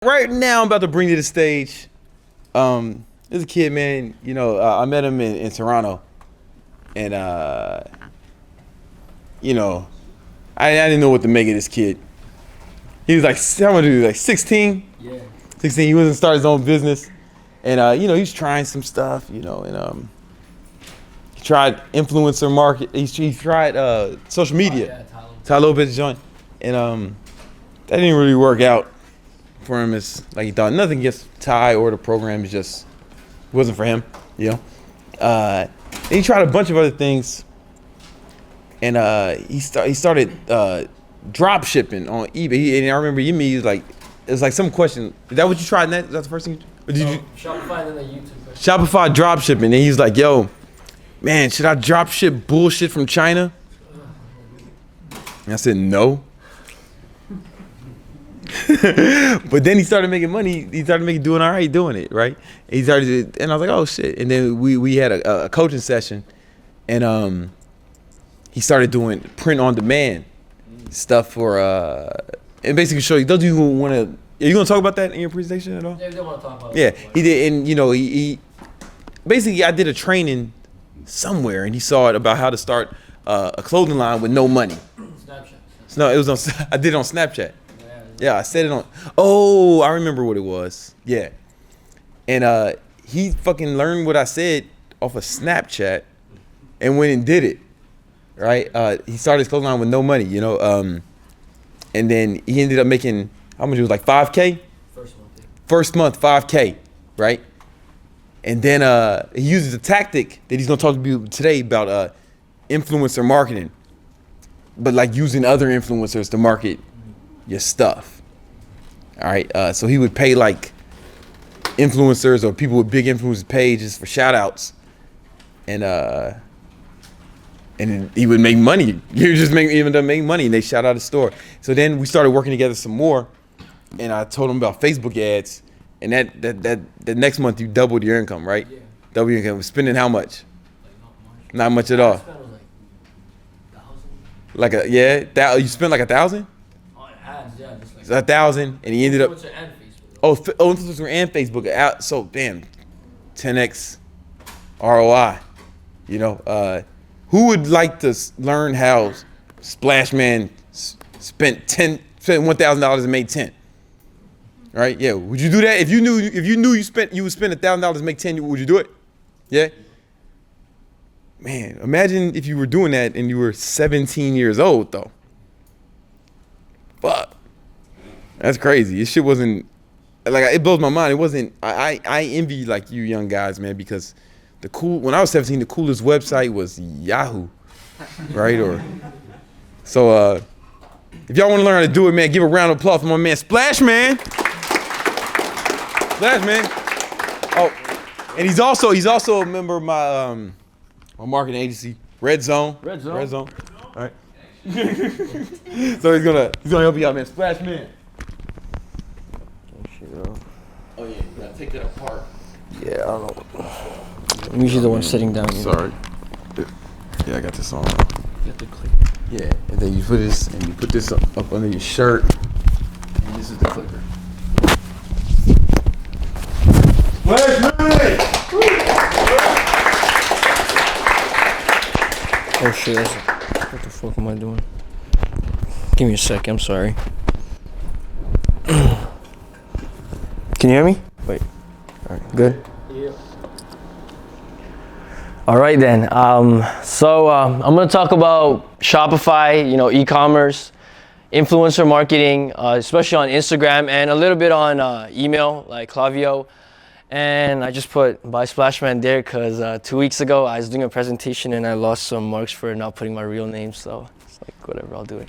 Right now, I'm about to bring to the stage. There's a kid, man. You know, I met him in Toronto, and you know, I didn't know what to make of this kid. He was like, how much was he? Like 16? Yeah. 16. He wasn't start his own business, and you know, he's trying some stuff. You know, and he tried influencer market. He tried social media. Oh, yeah, Ty Lopez joint, and that didn't really work out for him. As like he thought. Nothing against Ty or the program. It just wasn't for him. You know. And he tried a bunch of other things, and he started drop shipping on eBay. And I remember he was like, it was like some question. Is that what you tried? That's the first thing. Or did you? Shopify and then the YouTube question. Shopify drop shipping. And he was like, yo, man, should I drop ship bullshit from China? And I said, no. But then he started making money. He started doing all right doing it, right? He started, and I was like, oh shit. And then we had a coaching session, and he started doing print on demand stuff for and basically show you. Don't you want to? Are you gonna talk about that in your presentation at all? Yeah, they want to talk about Yeah, it. he did, and you know, he basically I did a training somewhere, and he saw it about how to start a clothing line with no money. Snapchat. No, it was on. I did it on Snapchat. Yeah, I said it on. Oh, I remember what it was. Yeah, and he fucking learned what I said off of Snapchat, and went and did it. Right? He started his clothing line with no money, you know. And then he ended up making how much? It was like $5K. First month. Yeah. First month, $5K. Right? And then he uses a tactic that he's gonna talk to you today about influencer marketing, but like using other influencers to market your stuff. All right. So he would pay like influencers or people with big influence pages for shout outs. And then he would make money. He would just even make money, and they shout out his store. So then we started working together some more, and I told him about Facebook ads. And that next month you doubled your income, right? Yeah. Double your income. Spending how much? Like Not much at all. I spent like 1,000. You spent like 1,000? On ads, yeah, just like 1,000, and he ended up. Influencer and Facebook. Influencer and Facebook. So damn, 10x ROI. You know, who would like to learn how Splashman spent $1,000 and made 10? Right? Yeah. Would you do that if you knew you would spend $1,000 to make 10? Would you do it? Yeah. Man, imagine if you were doing that and you were 17 years old though. Fuck. That's crazy. This shit wasn't like, it blows my mind. It wasn't. I envy like you young guys, man, because when I was 17, the coolest website was Yahoo, right? Or so. If y'all want to learn how to do it, man, give a round of applause for my man Splashman. Splashman. Oh, and he's also a member of my marketing agency, Red Zone. Red Zone. All right. So he's gonna help you out, man. Splashman. Oh yeah, you gotta take that apart. Yeah, I don't know. I'm usually the one sitting down. Sorry. Yeah, I got this on. You have to click. Yeah, and then you put this up under your shirt, and this is the clicker. Splashman! Oh shit, what the fuck am I doing? Give me a sec, I'm sorry. Can you hear me? Wait. Alright, good? Yeah. Alright then. So I'm gonna talk about Shopify, you know, e-commerce, influencer marketing, especially on Instagram, and a little bit on email, like Klaviyo. And I just put by Splashman there because 2 weeks ago I was doing a presentation and I lost some marks for not putting my real name, so it's like whatever, I'll do it.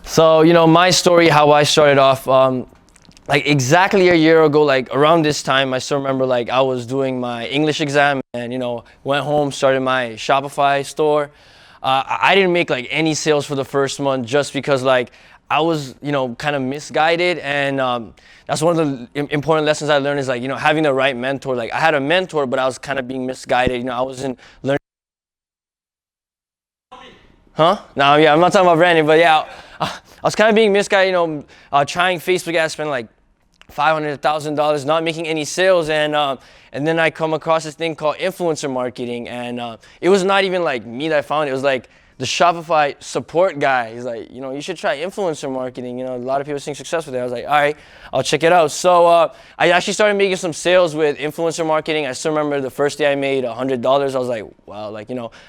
So, you know, my story, how I started off, like exactly a year ago, like around this time, I still remember like I was doing my English exam and, you know, went home, started my Shopify store. I didn't make like any sales for the first month just because like I was, you know, kind of misguided, and that's one of the important lessons I learned is like, you know, having the right mentor. Like I had a mentor, but I was kind of being misguided. You know, I wasn't learning. Huh? No, yeah, I'm not talking about Brandon, but yeah, I was kind of being misguided, trying Facebook ads, spending like $500,000, not making any sales, and then I come across this thing called influencer marketing, and it was not even like me that found it. It was like the Shopify support guy. He's like, you should try influencer marketing. A lot of people are seeing success with it. I was like, all right, I'll check it out. So I actually started making some sales with influencer marketing. I still remember the first day I made $100. I was like, wow,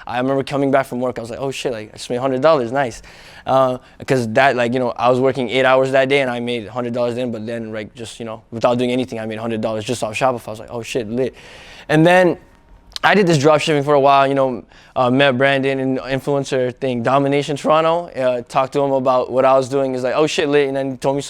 I remember coming back from work. I was like, oh shit, I just made $100, nice. Because that, I was working 8 hours that day and I made $100 then, but then, without doing anything, I made $100 just off Shopify. I was like, oh shit, lit. And then I did this dropshipping for a while, met Brandon in the influencer thing, Domination Toronto, talked to him about what I was doing. He's like, oh shit, lit, and then he told me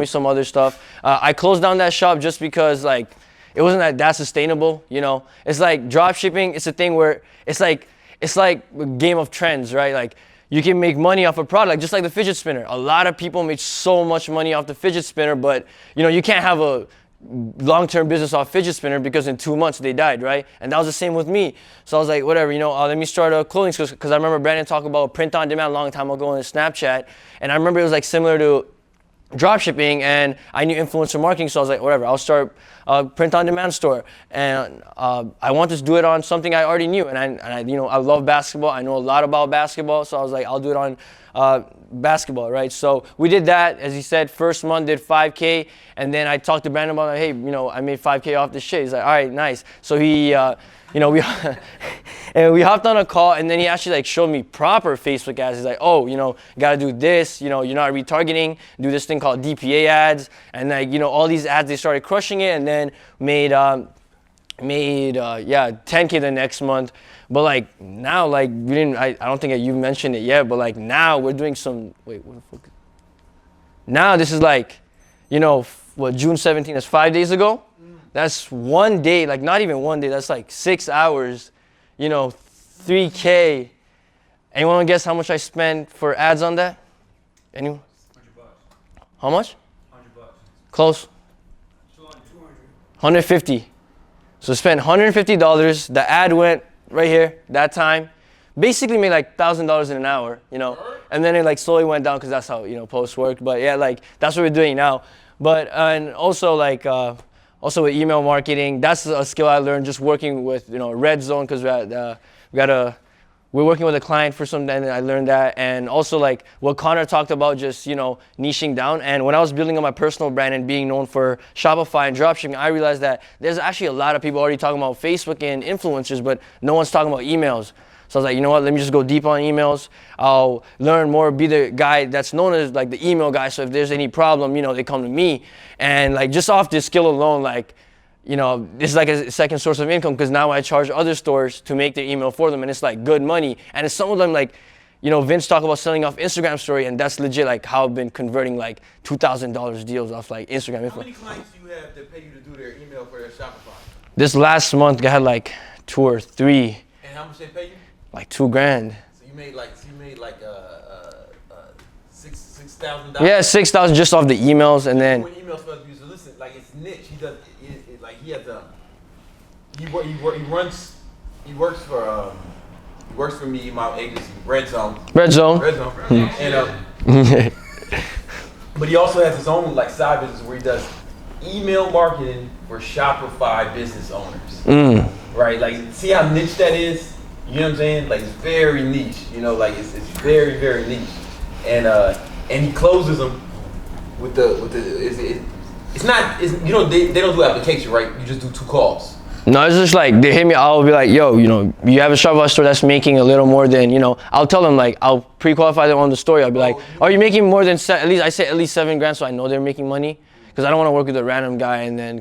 some other stuff. I closed down that shop just because it wasn't that sustainable, It's like dropshipping, it's a thing where it's like a game of trends, right? You can make money off a product, just like the fidget spinner. A lot of people make so much money off the fidget spinner, but you can't have a long-term business off fidget spinner because in 2 months they died, right? And that was the same with me. So I was like, whatever, let me start a clothing store, because I remember Brandon talking about print on demand a long time ago on Snapchat, and I remember it was similar to drop shipping, and I knew influencer marketing, so I was like, whatever, I'll start a print on demand store. And I wanted to do it on something I already knew, and I I love basketball. I know a lot about basketball, so I was like, I'll do it on basketball, right? So we did that. As he said, first month did 5K, and then I talked to Brandon about, hey, I made 5K off this shit. He's like, all right, nice. So he we and we hopped on a call, and then he actually showed me proper Facebook ads. He's like, oh, you gotta do this, you're not retargeting, do this thing called DPA ads, and all these ads, they started crushing it, and then made 10K the next month. But now, we didn't, I don't think you mentioned it yet, but now we're doing some, wait, what the fuck? Now this is June 17th, that's 5 days ago. That's 1 day, not even 1 day, that's 6 hours, 3K. Anyone want to guess how much I spent for ads on that? Anyone? $100. How much? $100. Close. 150. So spent $150. The ad went right here that time. Basically made $1,000 in an hour, and then it slowly went down because that's how posts work. But yeah, that's what we're doing now. But and also also with email marketing, that's a skill I learned just working with Red Zone, because we're working with a client for some, and I learned that. And also what Connor talked about, just niching down. And when I was building up my personal brand and being known for Shopify and dropshipping, I realized that there's actually a lot of people already talking about Facebook and influencers, but no one's talking about emails. So I was like, you know what, let me just go deep on emails. I'll learn more, be the guy that's known as the email guy. So if there's any problem, they come to me. And just off this skill alone, this is a second source of income, because now I charge other stores to make their email for them, and it's good money. And it's some of them Vince talked about selling off Instagram story, and that's legit how I've been converting $2,000 deals off Instagram. How many clients do you have that pay you to do their email for their Shopify? This last month I had 2 or 3. And how much they pay you? $2,000. So you made $6,000. Yeah, $6,000 just off the emails, and then. When emails supposed to be, so listen, it's niche. He does he has he works for me, my agency, Red Zone. And but he also has his own side business where he does email marketing for Shopify business owners. Right? See how niche that is? You know what I'm saying? It's very niche. It's very, very niche. And he closes them with they don't do application, right? You just do 2 calls. No, it's just they hit me. I'll be like, yo, you have a Shopify store that's making a little more than, I'll tell them I'll pre-qualify them on the story. I'll be like, are you making more than at least $7,000, so I know they're making money, because I don't want to work with a random guy, and then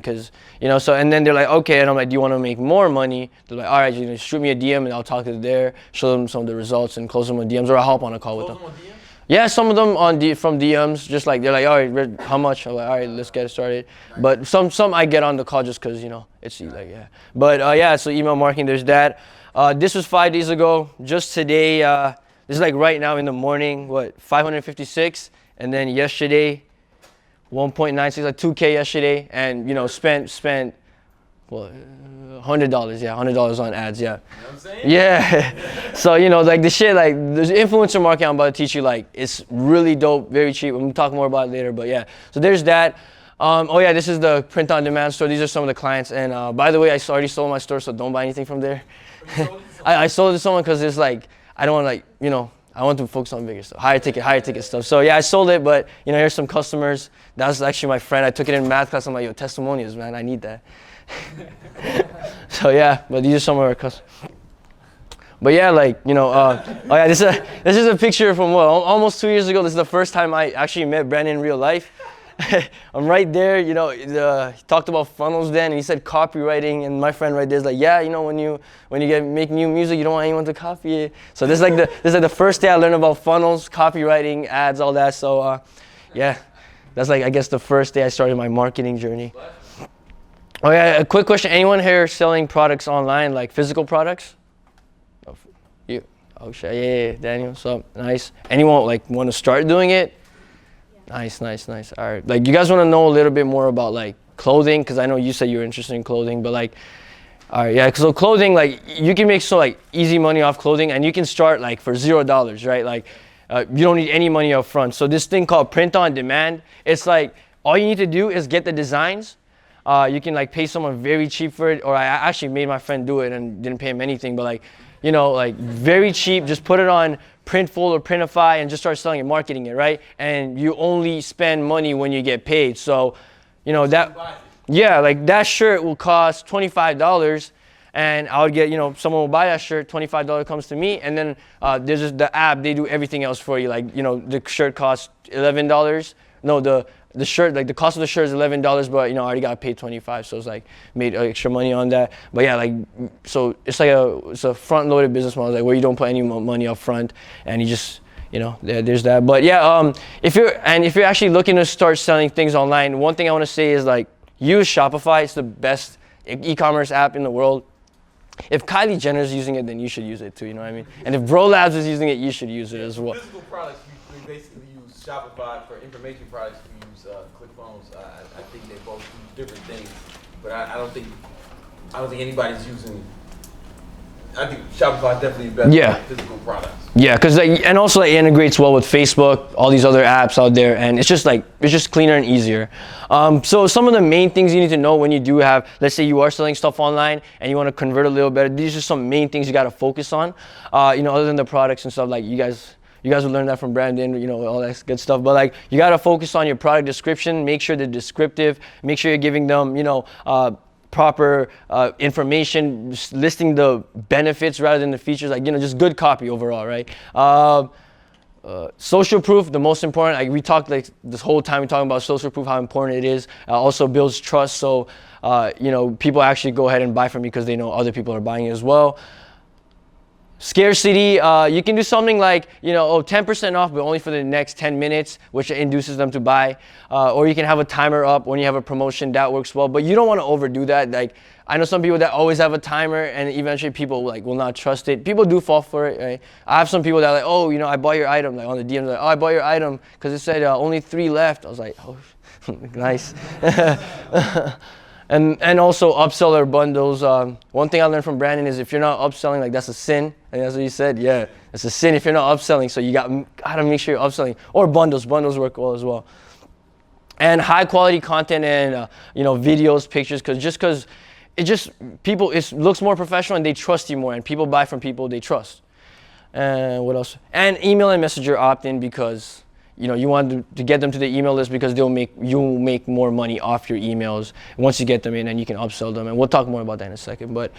so, and then they're like, okay, and I'm like, do you want to make more money? They're like, all right, shoot me a DM and I'll talk to there, show them some of the results and close them on DMs, or I'll hop on a call with them. Yeah, some of them from DMs, just they're like, all right, how much? I'm like, all right, let's get started. But some I get on the call just because, it's yeah. But yeah, so email marketing, there's that. This was 5 days ago. Just today, this is right now in the morning, 556. And then yesterday, 1.96, 2K yesterday. And, spent well, $100, yeah, $100 on ads, yeah. You know what I'm saying? Yeah. So, like the shit, like the influencer marketing I'm about to teach you, like it's really dope, very cheap. I'm gonna talk more about it later, but yeah. So there's that. Oh yeah, this is the print on demand store. These are some of the clients. And by the way, I already sold my store, so don't buy anything from there. I sold it to someone because it's like, I don't want I want to focus on bigger stuff, higher ticket stuff. So yeah, I sold it, but here's some customers. That was actually my friend. I took it in math class. I'm like, yo, testimonials, man, I need that. So yeah, but these are some of our customers. But yeah, like, oh yeah, this is a picture from almost 2 years ago. This is the first time I actually met Brandon in real life. I'm right there, he talked about funnels then, and he said copywriting, and my friend right there is like, yeah, when you make new music, you don't want anyone to copy it. So this is like the first day I learned about funnels, copywriting, ads, all that. So yeah, that's like, I guess, the first day I started my marketing journey. Oh yeah, a quick question: anyone here selling products online, like physical products? Oh, you? Oh shit, yeah, Daniel. So nice. Anyone want to start doing it? Nice. All right. Like, you guys want to know a little bit more about like clothing? Because I know you said you're interested in clothing, but like, all right, yeah. So clothing, like, you can make easy money off clothing, and you can start like for $0, right? Like, you don't need any money up front. So this thing called print on demand, it's like all you need to do is get the designs. You can like pay someone very cheap for it, or I actually made my friend do it and didn't pay him anything, but like, very cheap. Just put it on Printful or Printify and just start selling it, marketing it, right? And you only spend money when you get paid. So, like that shirt will cost $25, and I would get, someone will buy that shirt, $25 comes to me, and then there's just the app, they do everything else for you. Like, the shirt costs $11. No, the shirt, like the cost of the shirt is $11, but I already got paid $25, so it's like made extra money on that. But yeah, like, so it's like it's a front-loaded business model, like where you don't put any money up front, and you just, there's that. But yeah, if you're actually looking to start selling things online, one thing I want to say is like, use Shopify. It's the best e-commerce app in the world. If Kylie Jenner is using it, then you should use it too. You know what I mean? And if Bro Labs is using it, you should use it as well. Physical products, we basically use Shopify. For information products, we use ClickFunnels. I think they both do different things, but I don't think anybody's using. I think Shopify is definitely better than physical products. Yeah, because and also it integrates well with Facebook, all these other apps out there, and it's just cleaner and easier. So some of the main things you need to know when you do have, let's say you are selling stuff online and you want to convert a little better. These are some main things you got to focus on. Other than the products and stuff, like you guys will learn that from Brandon, all that good stuff. But like, you got to focus on your product description. Make sure they're descriptive. Make sure you're giving them, proper information, just listing the benefits rather than the features, like, just good copy overall, right? Social proof, the most important. Like, we talked like this whole time, we're talking about social proof, how important it is. Also builds trust, so people actually go ahead and buy from you because they know other people are buying it as well. Scarcity, you can do something like, 10% off, but only for the next 10 minutes, which induces them to buy. Or you can have a timer up when you have a promotion, that works well, but you don't want to overdo that. Like, I know some people that always have a timer, and eventually people will not trust it. People do fall for it, right? I have some people that are like, I bought your item, like on the DM, like, I bought your item because it said only 3 left. I was like, oh, nice. And also upseller bundles. One thing I learned from Brandon is if you're not upselling, like, that's a sin. And that's what he said. Yeah, it's a sin if you're not upselling. So you gotta make sure you're upselling. Or bundles. Bundles work well as well. And high quality content and videos, pictures, because it looks more professional and they trust you more. And people buy from people they trust. And what else? And email and messenger opt-in, because you want to get them to the email list, because you'll make more money off your emails once you get them in, and you can upsell them. And we'll talk more about that in a second. But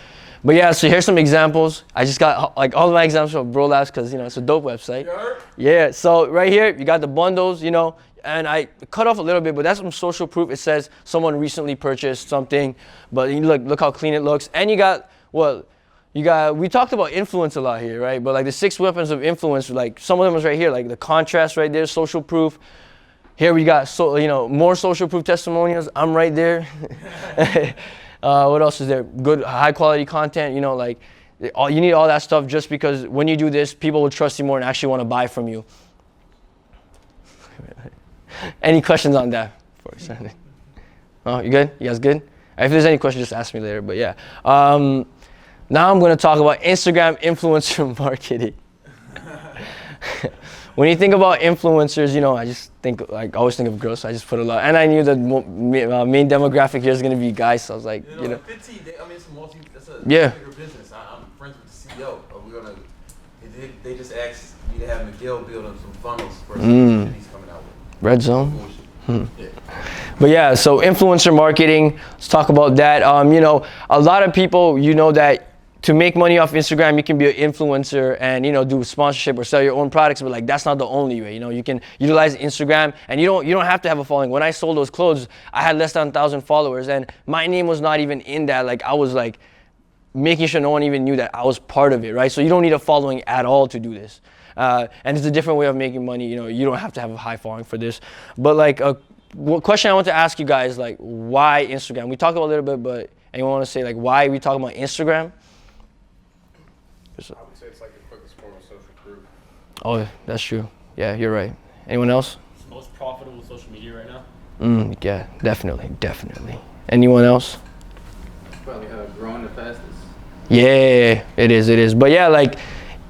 yeah, so here's some examples. I just got like all of my examples from Bro Labs because it's a dope website. Sure. Yeah. So right here you got the bundles, and I cut off a little bit, but that's some social proof. It says someone recently purchased something, but look how clean it looks. And you got we talked about influence a lot here, right? But like the 6 weapons of influence, like some of them is right here, like the contrast right there, social proof. Here we got more social proof testimonials. I'm right there. What else is there? Good high quality content. You need all that stuff, just because when you do this, people will trust you more and actually want to buy from you. Any questions on that? Oh, you good? You guys good? If there's any questions, just ask me later. But yeah, now I'm going to talk about Instagram influencer marketing. When you think about influencers, you know, I just think, like, I always think of girls, so I just put a lot. And I knew the main demographic here is going to be guys, so I was like, you know. 15, I mean, that's a Yeah. bigger business. I'm friends with the CEO. They just asked me to have Miguel build up some funnels for some he's coming out with. Red Zone? Yeah. But yeah, so influencer marketing, let's talk about that. You know, a lot of people, you know, that to make money off Instagram, you can be an influencer and, you know, do sponsorship or sell your own products, but like that's not the only way. You know, you can utilize Instagram and you don't have to have a following. When I sold those clothes, I had less than 1,000 followers and my name was not even in that. Like I was like making sure no one even knew that I was part of it, right? So you don't need a following at all to do this. And it's a different way of making money. You know, you don't have to have a high following for this. But like a question I want to ask you guys, like why Instagram? We talked about it a little bit, but anyone want to say like why we talking about Instagram? I would say it's like the quickest form of social proof. Oh, that's true. Yeah, you're right. Anyone else? It's the most profitable social media right now. Yeah, definitely. Anyone else? Probably growing the fastest. Yeah, it is. But yeah, like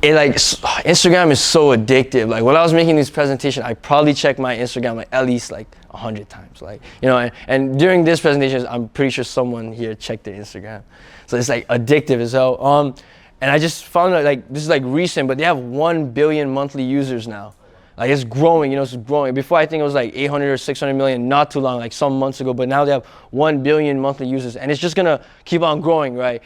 Instagram is so addictive. Like when I was making this presentation, I probably checked my Instagram like at least like 100 times. Like, you know, and during this presentation, I'm pretty sure someone here checked their Instagram. So it's like addictive as hell. And I just found out like this is like recent, but they have 1 billion monthly users now. Like it's growing, you know, it's growing. Before I think it was like 800 or 600 million, not too long, like some months ago, but now they have 1 billion monthly users and it's just gonna keep on growing, right?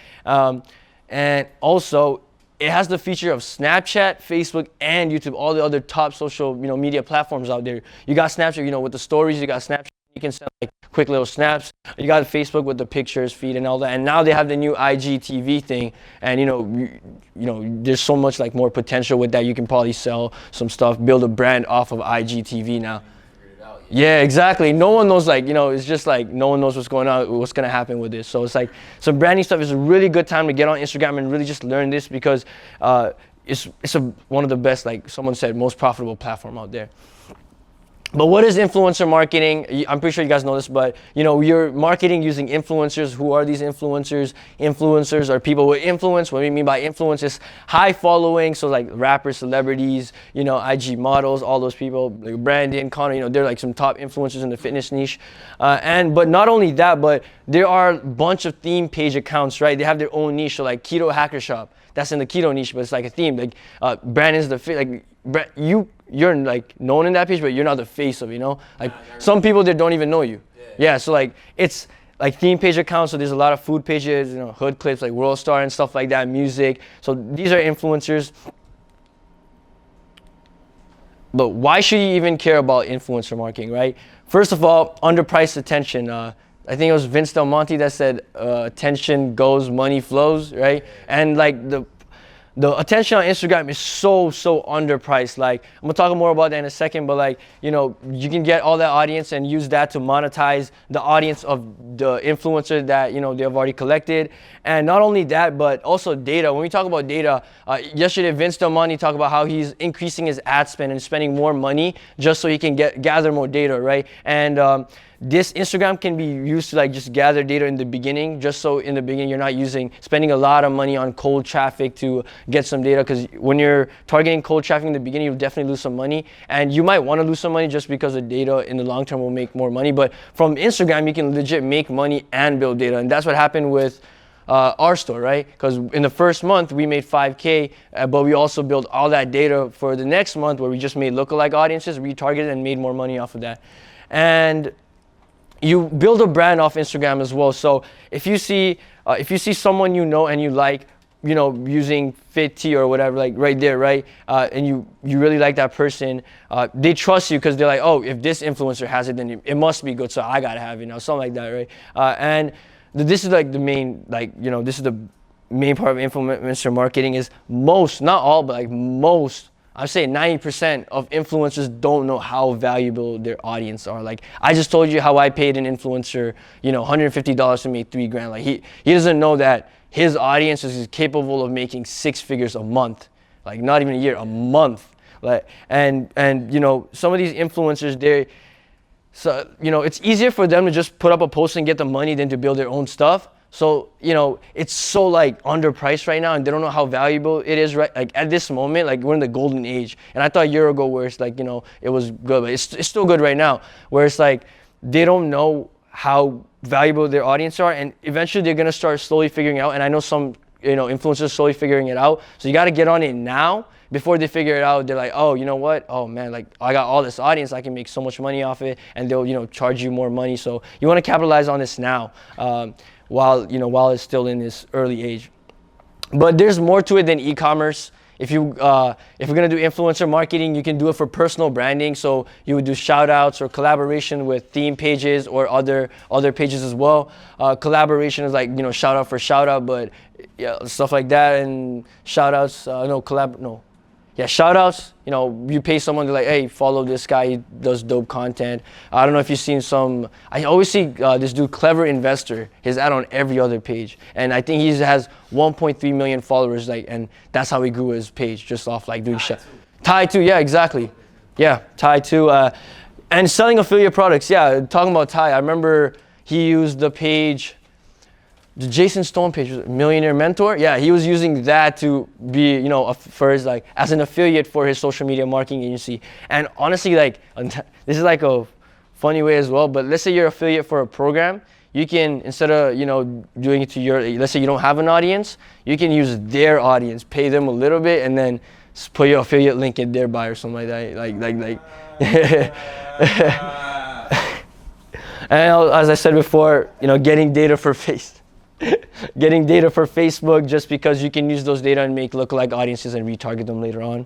And also it has the feature of Snapchat, Facebook, and YouTube, all the other top social, you know, media platforms out there. You got Snapchat, you know, with the stories, you got Snapchat, you can send like quick little snaps. You got Facebook with the pictures, feed, and all that. And now they have the new IGTV thing, and you know, there's so much like more potential with that. You can probably sell some stuff, build a brand off of IGTV now. Yeah, exactly. No one knows, like, you know, it's just like no one knows what's going on, what's going to happen with this. So it's like some branding stuff is a really good time to get on Instagram and really just learn this because it's one of the best, like someone said, most profitable platform out there. But what is influencer marketing? I'm pretty sure you guys know this, but you know, you're marketing using influencers. Who are these influencers? Influencers are people with influence. What we mean by influence is high following. So like rappers, celebrities, you know, IG models, all those people, like Brandon, Connor, you know, they're like some top influencers in the fitness niche. But not only that, but there are a bunch of theme page accounts, right? They have their own niche. So like Keto Hacker Shop, that's in the keto niche, but it's like a theme. Like Brandon's the fit, like you're like known in that page, but you're not the face of it, you know? Like some people that don't even know you. Yeah, so like it's like theme page accounts, so there's a lot of food pages, you know, hood clips like World Star and stuff like that, music. So these are influencers. But why should you even care about influencer marketing, right? First of all, underpriced attention. I think it was Vince Del Monte that said attention goes, money flows, right? And like the attention on Instagram is so underpriced. Like I'm gonna talk more about that in a second, but like, you know, you can get all that audience and use that to monetize the audience of the influencer that, you know, they have already collected. And not only that, but also data. When we talk about data, yesterday Vince Del Monte talked about how he's increasing his ad spend and spending more money just so he can gather more data, right? And this Instagram can be used to like just gather data in the beginning, just so in the beginning you're not spending a lot of money on cold traffic to get some data, because when you're targeting cold traffic in the beginning, you'll definitely lose some money, and you might want to lose some money just because the data in the long term will make more money. But from Instagram, you can legit make money and build data, and that's what happened with our store, right? Because in the first month we made 5K, but we also built all that data for the next month where we just made lookalike audiences, retargeted, and made more money off of that. And you build a brand off Instagram as well. So if you see someone you know and you like, you know, using Fit Tea or whatever, like right there, right? And you really like that person, they trust you because they're like, oh, if this influencer has it, then it must be good, so I gotta have it, you know, something like that, right? And this is like the main, like, you know, this is the main part of influencer marketing is most, not all, but like most, I'm saying 90% of influencers don't know how valuable their audience are. Like I just told you how I paid an influencer, you know, $150 to make $3,000. Like he doesn't know that his audience is capable of making 6 figures a month, like not even a year, a month. Like and you know, some of these influencers, So, it's easier for them to just put up a post and get the money than to build their own stuff. So, it's so like underpriced right now, and they don't know how valuable it is right like at this moment. Like we're in the golden age. And I thought a year ago where it's like, it was good, but it's still good right now, where it's like they don't know how valuable their audience are, and eventually they're gonna start slowly figuring out. And I know some influencers slowly figuring it out. So you gotta get on it now before they figure it out. They're like, oh, you know what? Oh man, like I got all this audience, I can make so much money off it, and they'll charge you more money. So you want to capitalize on this now, while it's still in this early age. But there's more to it than e-commerce. If you're gonna do influencer marketing, you can do it for personal branding. So you would do shout outs or collaboration with theme pages or other pages as well. Collaboration is like, shout out for shout out, but yeah, stuff like that. And shout outs, shout outs, you pay someone to like, hey, follow this guy, he does dope content. I don't know if you've seen I always see this dude, Clever Investor, his ad on every other page. And I think he has 1.3 million followers, and that's how he grew his page, just off like doing shit. Ty2, yeah, exactly. Yeah, Ty2. And selling affiliate products, yeah, talking about Ty, I remember he used the page, the Jason Stone page, Millionaire Mentor. Yeah, he was using that to be, for his as an affiliate for his social media marketing agency. And honestly, this is like a funny way as well. But let's say you're affiliate for a program, you can, instead of doing it to let's say you don't have an audience, you can use their audience, pay them a little bit, and then put your affiliate link in their bio or something like that. And as I said before, getting data for Facebook, just because you can use those data and make lookalike audiences and retarget them later on.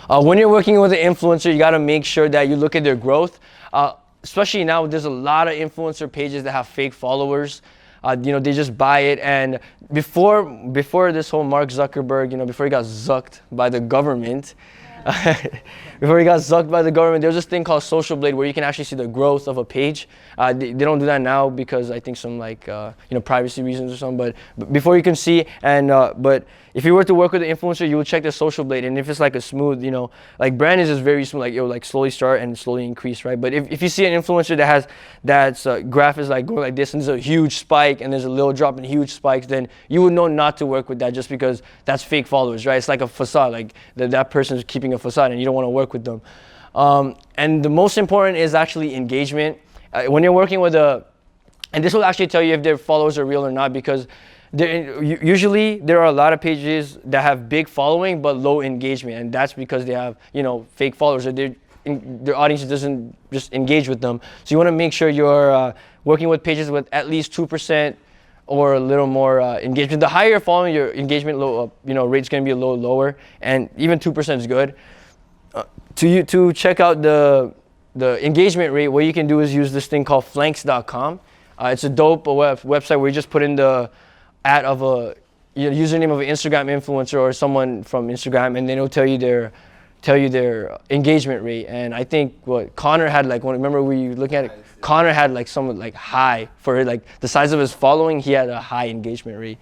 When you're working with an influencer, you got to make sure that you look at their growth. Especially now, there's a lot of influencer pages that have fake followers. They just buy it. And before this whole Mark Zuckerberg, before he got zucked by the government, there was this thing called Social Blade where you can actually see the growth of a page. They don't do that now because I think some privacy reasons or something. But before you can see, but if you were to work with an influencer, you would check the Social Blade, and if it's like a smooth, like Brandon is very smooth, like it will like slowly start and slowly increase, right? But if you see an influencer that's graph is like going like this, and there's a huge spike and there's a little drop and huge spikes, then you would know not to work with that, just because that's fake followers, right? It's like a facade, like that person's keeping a facade, and you don't want to work with them. And the most important is actually engagement. When you're working with and this will actually tell you if their followers are real or not, because usually there are a lot of pages that have big following but low engagement, and that's because they have fake followers, or their audience doesn't just engage with them. So you want to make sure you're working with pages with at least 2% or a little more engagement. The higher you're following, your engagement rate's going to be a little lower, and even 2% is good. To check out the engagement rate, what you can do is use this thing called flanks.com. It's a dope website where you just put in the ad of a username of an Instagram influencer or someone from Instagram, and then it'll tell you their engagement rate. And I think what Connor had, remember we were looking at it, Connor had some high for the size of his following. He had a high engagement rate.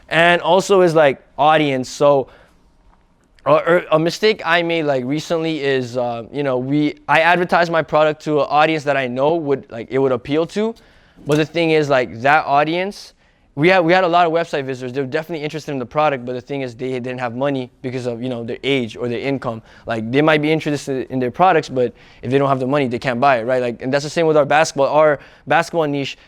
And also is audience. So a mistake I made recently is I advertised my product to an audience that I know it would appeal to, but the thing is that audience, we had a lot of website visitors. They were definitely interested in the product, but the thing is they didn't have money because of their age or their income. They might be interested in their products, but if they don't have the money, they can't buy it, right? And that's the same with our basketball niche.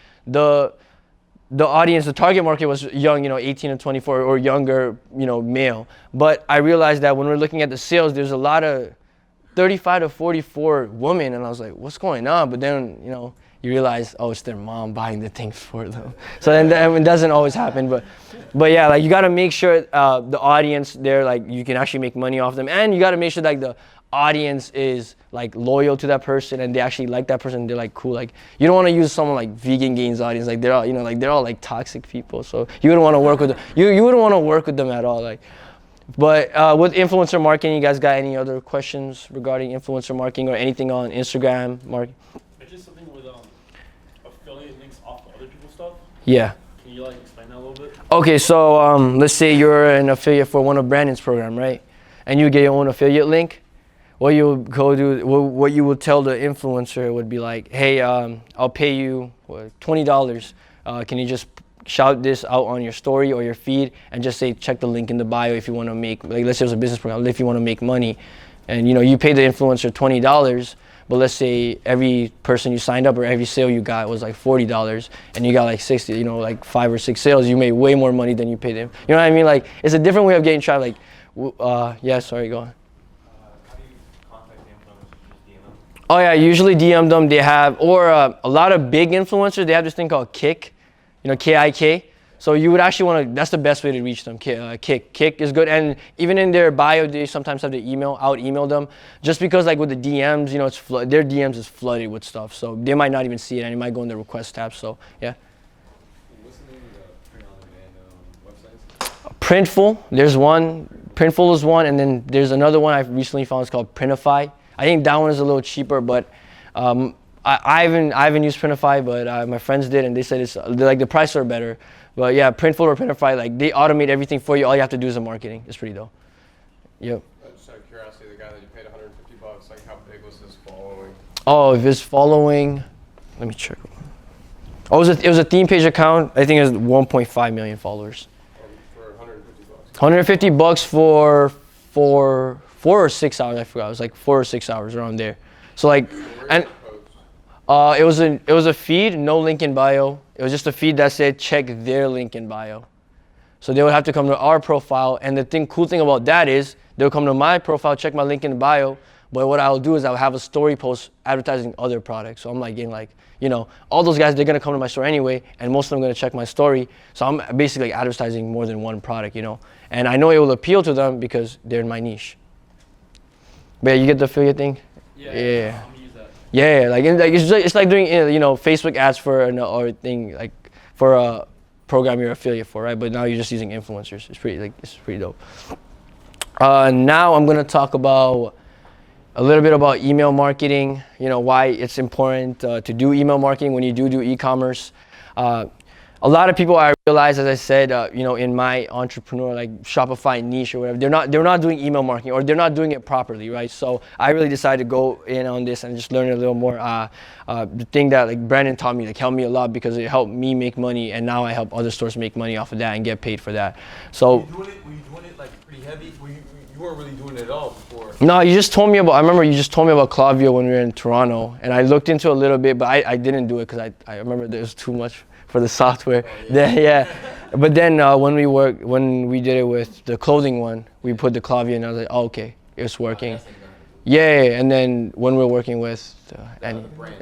The audience, the target market was young, 18 to 24 or younger, male. But I realized that when we're looking at the sales, there's a lot of 35 to 44 women, and I was like, what's going on? But then, you realize, oh, it's their mom buying the things for them. So then it doesn't always happen, but yeah, you got to make sure the audience there, you can actually make money off them, and you got to make sure the audience is loyal to that person and they actually like that person. They're cool. You don't want to use someone like Vegan Gains audience. They're all they're all toxic people. So you wouldn't want to work with them. You wouldn't want to work with them at all. But with influencer marketing, you guys got any other questions regarding influencer marketing or anything on Instagram marketing? Mention something with affiliate links off of other people's stuff. Yeah. Can you explain that a little bit? Okay, so let's say you're an affiliate for one of Brandon's program, right? And you get your own affiliate link. what you would go do, what you would tell the influencer would be like, hey, I'll pay you $20. Can you just shout this out on your story or your feed and just say, check the link in the bio if you want to make, like, let's say it was a business program, if you want to make money. And, you know, you pay the influencer $20, but let's say every person you signed up or every sale you got was like $40 and you got like 60, you know, like 5 or 6 sales, you made way more money than you paid them. You know what I mean? Like, it's a different way of getting traffic. Like, yeah, sorry, go on. How do you contact the influencers? Just DM them? Oh yeah, usually DM them. They have, or a lot of big influencers, they have this thing called Kick, you know, K-I-K. So you would actually want to, that's the best way to reach them. Kick is good. And even in their bio, they sometimes have the email, I would email them. Just because like with the DMs, you know, their DMs is flooded with stuff. So they might not even see it and it might go in the request tab. So yeah. What's the name of the print-on-demand websites? Printful, there's one. Printful is one. And then there's another one I've recently found. It's called Printify. I think that one is a little cheaper, but I haven't used Printify, but my friends did, and they said like the prices are better. But yeah, Printful or Printify, like they automate everything for you. All you have to do is the marketing. It's pretty dope. Yep. Just out of curiosity, the guy that you paid $150, like how big was his following? Oh, if his following, let me check. Oh, it was a theme page account. I think it was 1.5 million followers. For $150 for 4 or 6 hours. I forgot. It was like 4 or 6 hours around there. So like, and it was a feed, no link in bio. It was just a feed that said check their link in bio. So they would have to come to our profile, and the cool thing about that is they'll come to my profile, check my link in bio. But what I'll do is I'll have a story post advertising other products. So I'm like getting like, you know, all those guys, they're gonna come to my store anyway, and most of them are gonna check my story. So I'm basically advertising more than one product, you know. And I know it will appeal to them because they're in my niche. But yeah, you get the affiliate thing? Yeah. I'm gonna use that. Yeah, like it's like doing, you know, Facebook ads for or thing, like for a program you're affiliate for, right? But now you're just using influencers. It's pretty dope. Now I'm gonna talk about a little bit about email marketing. You know, why it's important to do email marketing when you do e-commerce. A lot of people, I realize, as I said, you know, in my entrepreneur, like Shopify niche or whatever, they're not doing email marketing, or they're not doing it properly, right? So I really decided to go in on this and just learn a little more. The thing that like Brandon taught me, like helped me a lot because it helped me make money, and now I help other stores make money off of that and get paid for that. So Were you doing it like pretty heavy? You weren't really doing it at all before. no, you just told me about, I remember you just told me about Klaviyo when we were in Toronto, and I looked into it a little bit, but I didn't do it because I remember there was too much for the software. Yeah. But then when we did it with the clothing one, we put the Klaviyo, and I was like, oh, okay, it's working. Yeah, and then when we were working with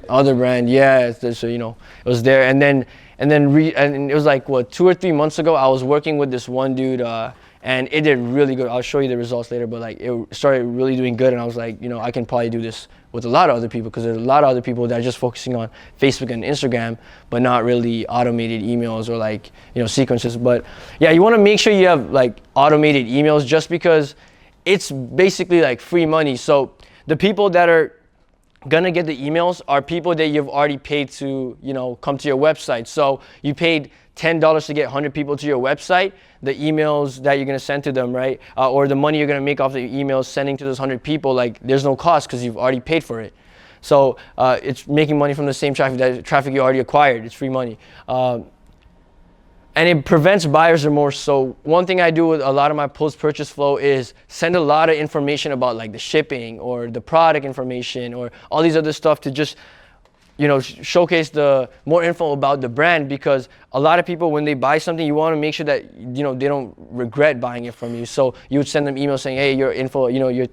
other brand, yeah, so you know, it was there, and then it was like what, 2 or 3 months ago, I was working with this one dude, and it did really good. I'll show you the results later, but like it started really doing good, and I was like, you know, I can probably do this with a lot of other people, because there's a lot of other people that are just focusing on Facebook and Instagram, but not really automated emails or like, you know, sequences. But yeah, you want to make sure you have like automated emails, just because it's basically like free money. So the people that are gonna get the emails are people that you've already paid to, you know, come to your website. So you paid $10 to get 100 people to your website. The emails that you're gonna send to them, right, or the money you're gonna make off the emails sending to those 100 people, like there's no cost because you've already paid for it. So it's making money from the same traffic you already acquired. It's free money. And it prevents buyer's remorse. So one thing I do with a lot of my post-purchase flow is send a lot of information about like the shipping or the product information or all these other stuff to just, you know, showcase the more info about the brand, because a lot of people, when they buy something, you want to make sure that, you know, they don't regret buying it from you. So you would send them emails saying, hey, your info, you know, your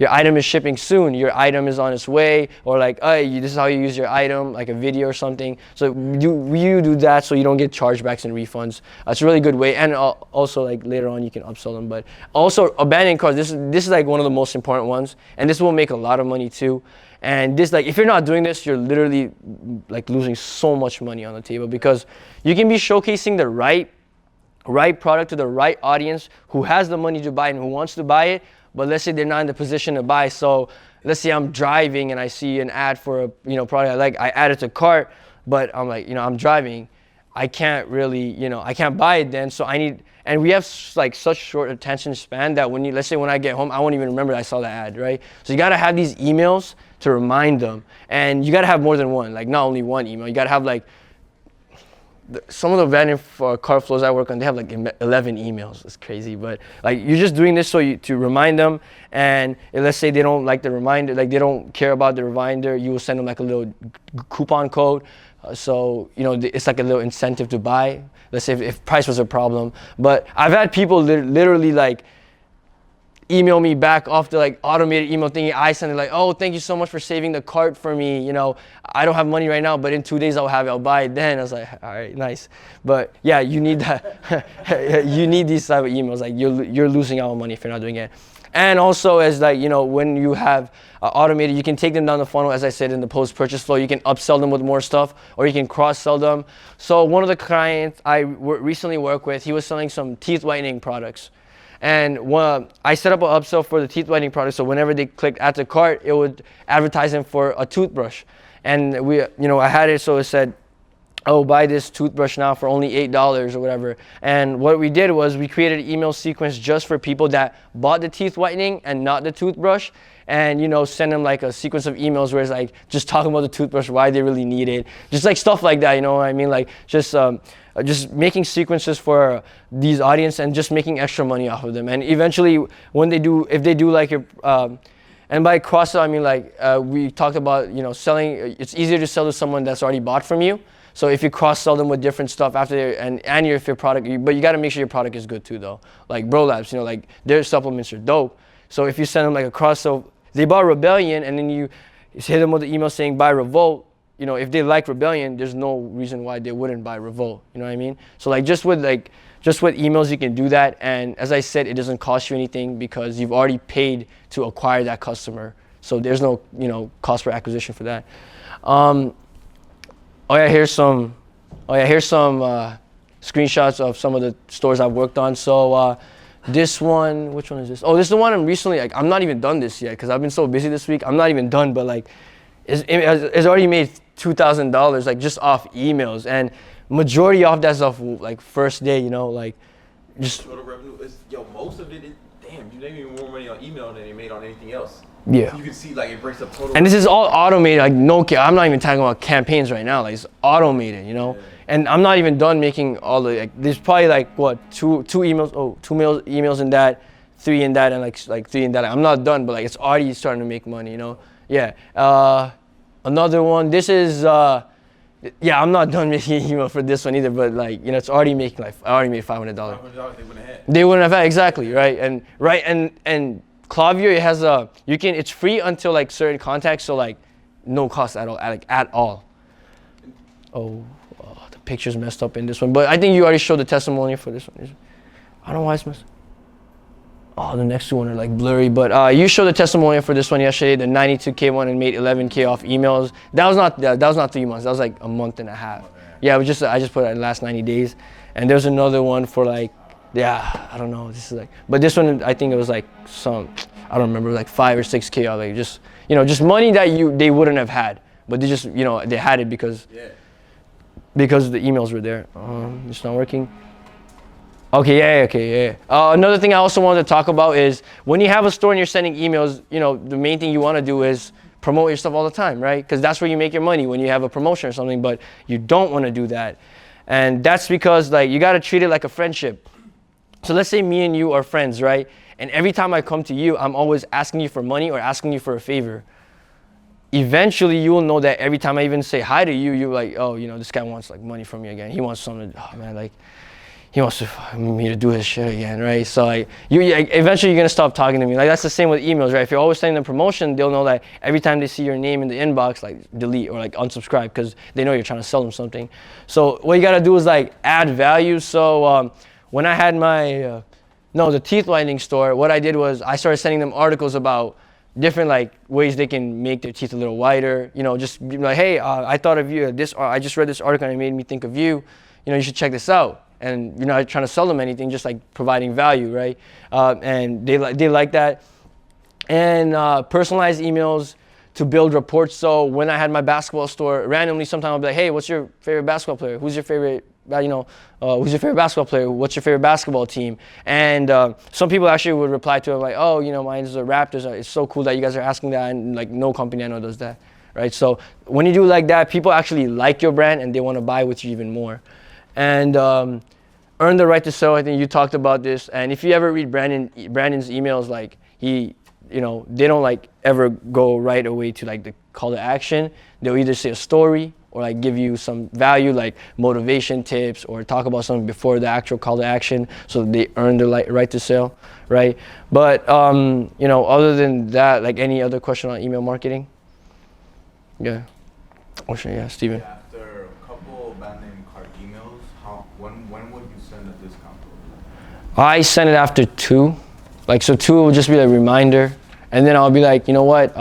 item is shipping soon, your item is on its way, or like, hey, this is how you use your item, like a video or something. So you do that so you don't get chargebacks and refunds. It's a really good way. And also, like later on, you can upsell them. But also abandoned carts, this is like one of the most important ones, and this will make a lot of money too. And this, like, if you're not doing this, you're literally like losing so much money on the table, because you can be showcasing the right product to the right audience who has the money to buy and who wants to buy it, but let's say they're not in the position to buy. So let's say I'm driving and I see an ad for a, you know, product I like, I add it to cart, but I'm like, you know, I'm driving. I can't really, I can't buy it then. So I need, and we have like such short attention span that let's say when I get home, I won't even remember I saw the ad, right? So you gotta have these emails to remind them, and you gotta have more than one, like not only one email. You gotta have like, some of the vending for car flows I work on, they have like 11 emails. It's crazy, but like you're just doing this to remind them. And let's say they don't like the reminder, like they don't care about the reminder, you will send them like a little coupon code. So it's like a little incentive to buy. Let's say if price was a problem. But I've had people literally like email me back off the like automated email thingy I sent it, like, oh, thank you so much for saving the cart for me. I don't have money right now, but in 2 days I'll have it. I'll buy it then. I was like, all right, nice. But yeah, you need that. You need these type of emails. Like you're losing out on money if you're not doing it. And also as like, when you have automated, you can take them down the funnel, as I said in the post-purchase flow. You can upsell them with more stuff, or you can cross-sell them. So one of the clients I recently worked with, he was selling some teeth whitening products. And I set up an upsell for the teeth whitening product, so whenever they clicked add to cart, it would advertise them for a toothbrush. And I had it so it said, oh, buy this toothbrush now for only $8 or whatever. And what we did was we created an email sequence just for people that bought the teeth whitening and not the toothbrush. And send them like a sequence of emails where it's like just talking about the toothbrush, why they really need it, just like stuff like that. You know what I mean? Like just making sequences for these audience and just making extra money off of them. And eventually, if they do like your, and by cross-sell I mean like we talked about, selling. It's easier to sell to someone that's already bought from you. So if you cross-sell them with different stuff after, if your product, but you got to make sure your product is good too though. Like Bro Labs, like their supplements are dope. So if you send them like a cross-sell, they bought Rebellion, and then you hit them with the email saying buy Revolt. If they like Rebellion, there's no reason why they wouldn't buy Revolt. You know what I mean? So like just with emails, you can do that. And as I said, it doesn't cost you anything because you've already paid to acquire that customer. So there's no cost per acquisition for that. Here's some screenshots of some of the stores I've worked on. So this one, which one is this? Oh, this is the one I'm recently, like, I'm not even done this yet because I've been so busy this week. I'm not even done, but like, it's already made $2,000 like just off emails, and majority of that stuff like first day, like just Total revenue is, most of it is, damn, you made more money on email than you made on anything else. Yeah. So you can see like it breaks up total. And this is all automated, like I'm not even talking about campaigns right now, like it's automated, Yeah. And I'm not even done making all the, like, there's probably like what, two emails in that, 3 in that, and like 3 in that. I'm not done, but like it's already starting to make money, Yeah. Another one, this is, I'm not done making email for this one either, but like, it's already making like, I already made $500. They wouldn't have had, exactly, right? And Klaviyo, it has it's free until like certain contacts, so like no cost at all, at all. The picture's messed up in this one, but I think you already showed the testimonial for this one. I don't know why it's messed. The next two one are like blurry, but you showed the testimonial for this one yesterday, the 92K one, and made 11K off emails. That was not 3 months. That was like a month and a half. Yeah, I just put it in the last 90 days, and there's another one for like, I don't know. This is like, but this one I think it was like I don't remember, like 5 or 6K off, like just money that they wouldn't have had, but they just they had it because the emails were there. It's not working. Okay. Another thing I also wanted to talk about is when you have a store and you're sending emails, the main thing you want to do is promote your stuff all the time, right? Because that's where you make your money, when you have a promotion or something, but you don't want to do that. And that's because like you got to treat it like a friendship. So let's say me and you are friends, right? And every time I come to you, I'm always asking you for money or asking you for a favor. Eventually, you will know that every time I even say hi to you, you're like, oh, this guy wants like money from me again. He wants something. Oh man, like he wants me to do his shit again, right? So like, eventually you're gonna stop talking to me. Like that's the same with emails, right? If you're always sending them promotion, they'll know that every time they see your name in the inbox, like delete or like unsubscribe because they know you're trying to sell them something. So what you gotta do is like add value. So when I had my the teeth whitening store, what I did was I started sending them articles about different like ways they can make their teeth a little whiter. Just be like, hey, I thought of you. I just read this article and it made me think of you. You should check this out. And you're not trying to sell them anything, just like providing value, right? And they like that. And personalized emails to build reports. So when I had my basketball store, randomly sometimes I'll be like, hey, what's your favorite basketball player? Who's your favorite who's your favorite basketball player? What's your favorite basketball team? And some people actually would reply to it like, oh, mine is the Raptors. It's so cool that you guys are asking that, and like no company I know does that, right? So when you do like that, people actually like your brand and they want to buy with you even more. And earn the right to sell. I think you talked about this. And if you ever read Brandon's emails, like they don't like ever go right away to like the call to action. They'll either say a story or like give you some value, like motivation tips, or talk about something before the actual call to action, so that they earn the right to sell, right? But other than that, like any other question on email marketing? Yeah. Oh sure, yeah, Steven. After a couple bad name card emails, when would you send a discount code? I send it after 2. Like, so 2 will just be a reminder, and then I'll be like, you know what?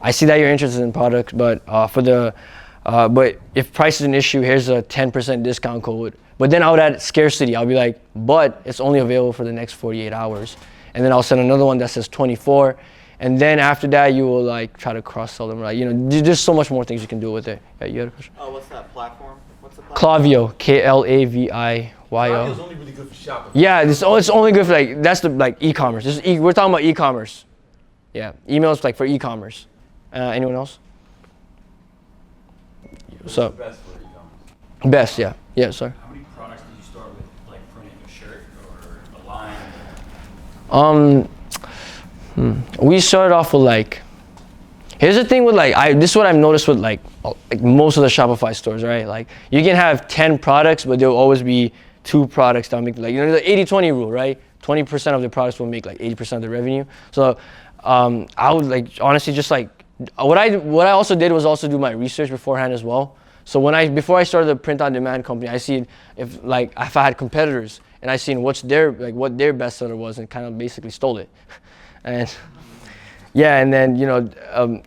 I see that you're interested in products, but but if price is an issue, here's a 10% discount code. But then I would add scarcity. I'll be like, but it's only available for the next 48 hours. And then I'll send another one that says 24. And then after that, you will like try to cross-sell them, right? There's so much more things you can do with it. Yeah, you had a question? Oh, what's that platform? What's the platform? Klavio, Klaviyo. Klaviyo's only really good for Shopify. Yeah, it's only good for like, that's the like e-commerce. We're talking about e-commerce. Yeah, emails like for e-commerce. Anyone else? So Best for e-commerce. best, yeah, sorry. How many products did you start with, like printing a shirt or a line? We started off with like, here's the thing with like, this is what I've noticed with like most of the Shopify stores, right? Like you can have 10 products, but there'll always be 2 products that'll make like, the 80-20 rule, right? 20% of the products will make like 80% of the revenue. So I would like, honestly, just like, what I also did was also do my research beforehand as well. So before I started the print-on-demand company, I seen if I had competitors, and I seen what their bestseller was, and kind of basically stole it. And yeah, and then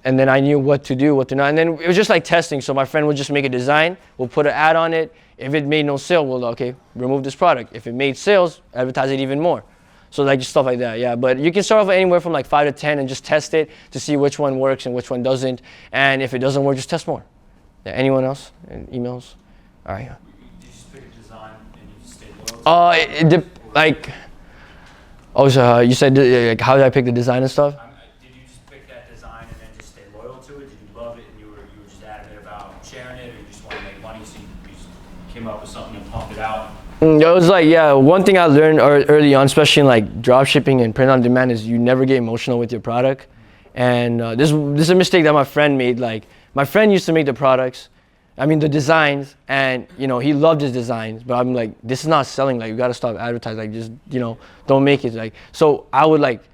and then I knew what to do, what to not, and then it was just like testing. So my friend would just make a design, we'll put an ad on it. If it made no sale, well, okay, remove this product. If it made sales, advertise it even more. So like just stuff like that, yeah. But you can start off anywhere from like 5 to 10 and just test it to see which one works and which one doesn't. And if it doesn't work, just test more. Yeah, anyone else? Emails? All right. Did you just pick a design and you just stayed loyal? So you said like, how did I pick the design and stuff? Did you just pick that design and then just stay loyal to it? Did you love it and you were just adamant about sharing it, or you just want to make money, so you just came up with something and pumped it out? It was like, one thing I learned early on, especially in like drop shipping and print on demand, is you never get emotional with your product. And this is a mistake that my friend made. Like my friend used to make the designs, and he loved his designs, but I'm like, this is not selling. Like you gotta stop advertising. Like just don't make it. Like, so I would like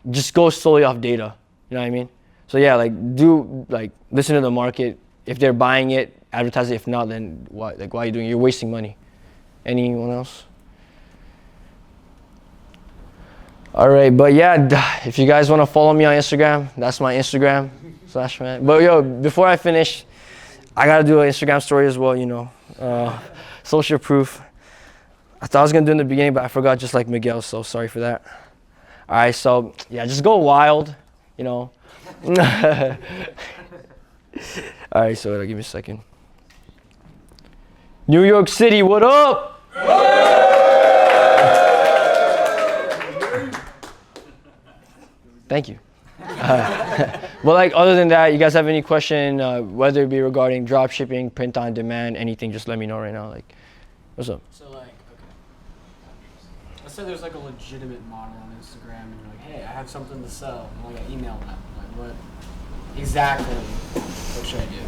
just go solely off data. You know what I mean? So yeah, listen to the market. If they're buying it, advertise it. If not, then why are you doing it? You're wasting money. Anyone else? All right, but yeah, if you guys want to follow me on Instagram, that's my Instagram, /man. But before I finish, I gotta do an Instagram story as well, social proof. I thought I was gonna do it in the beginning, but I forgot, just like Miguel, so sorry for that. All right, so yeah, just go wild, All right, so give me a second. New York City, what up? Thank you. But other than that, you guys have any question, whether it be regarding drop shipping, print on demand, anything, just let me know right now. What's up? So okay. Let's say there's like a legitimate model on Instagram, and you're like, hey, I have something to sell. And I email them. What should I do?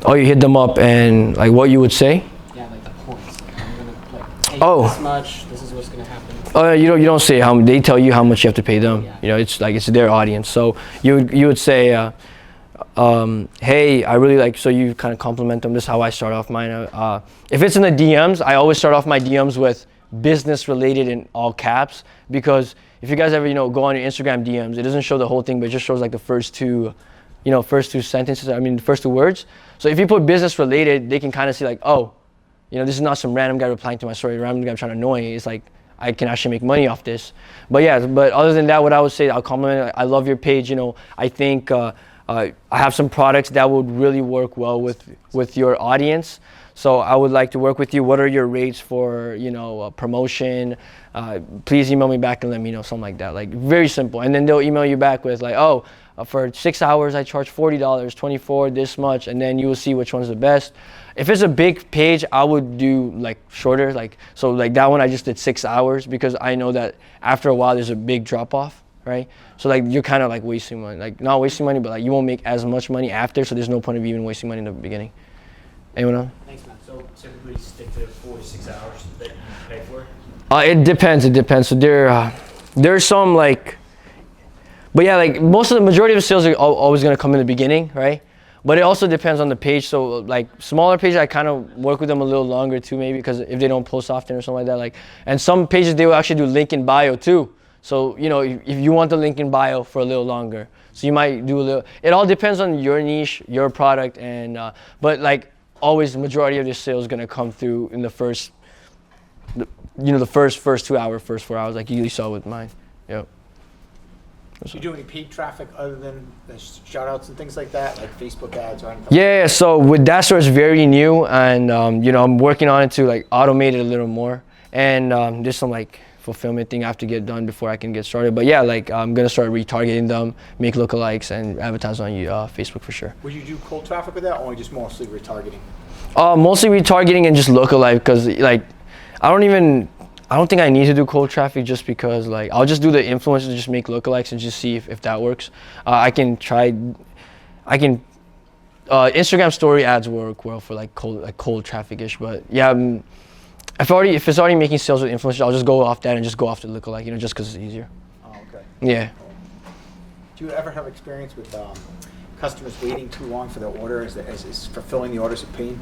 Oh, you hit them up and what you would say? Yeah, the points. I'm gonna pay this much. This is what's gonna happen. Oh, you don't say how they tell you how much you have to pay them. Yeah. It's their audience. So you would say, hey, I really so you kind of compliment them. This is how I start off mine. If it's in the DMs, I always start off my DMs with business related in all caps, because if you guys ever go on your Instagram DMs, it doesn't show the whole thing, but it just shows the first two sentences. The first 2 words. So if you put business related, they can kind of see this is not some random guy replying to my story, random guy trying to annoy me. It's like, I can actually make money off this. But other than that, what I would say, I'll compliment. I love your page. I think I have some products that would really work well with your audience. So I would like to work with you. What are your rates for, promotion? Please email me back and let me know, something like that. Like very simple. And then they'll email you back with like, oh, for 6 hours I charge $40, 24, this much, and then you will see which one's the best. If it's a big page, I would do like shorter, so like that one I just did 6 hours because I know that after a while there's a big drop off, right? So like you're kind of like wasting money, like not wasting money, but like you won't make as much money after, so there's no point of even wasting money in the beginning. Anyone else? Thanks, man. So typically stick to 4 to 6 hours that you pay for? It depends. So there's some like, but yeah, like most of the majority of the sales are always gonna come in the beginning, right? But it also depends on the page. So like smaller pages, I kind of work with them a little longer too, maybe because if they don't post often or something like that. Like, and some pages they will actually do link in bio too. So if you want the link in bio for a little longer, so you might do a little. It all depends on your niche, your product, and but like always, the majority of your sales is gonna come through in the first 2 hours, first 4 hours, like you saw with mine. Yep. Do you do any paid traffic other than the shout outs and things like that, like Facebook ads or anything? Yeah, so with that store, it's very new, and I'm working on it to like automate it a little more, and there's some like fulfillment thing I have to get done before I can get started. But yeah, like I'm gonna start retargeting them, make lookalikes, and advertise on Facebook for sure. Would you do cold traffic with that, or just mostly retargeting? Mostly retargeting and just lookalike, because like I don't think I need to do cold traffic just because like I'll just do the influencers and just make lookalikes and just see if that works. I can Instagram story ads work well for like cold traffic-ish, but yeah, if it's already making sales with influencers, I'll just go off that and just go off the lookalike, just because it's easier. Oh, okay. Yeah. Do you ever have experience with customers waiting too long for their order? Is fulfilling the orders a pain?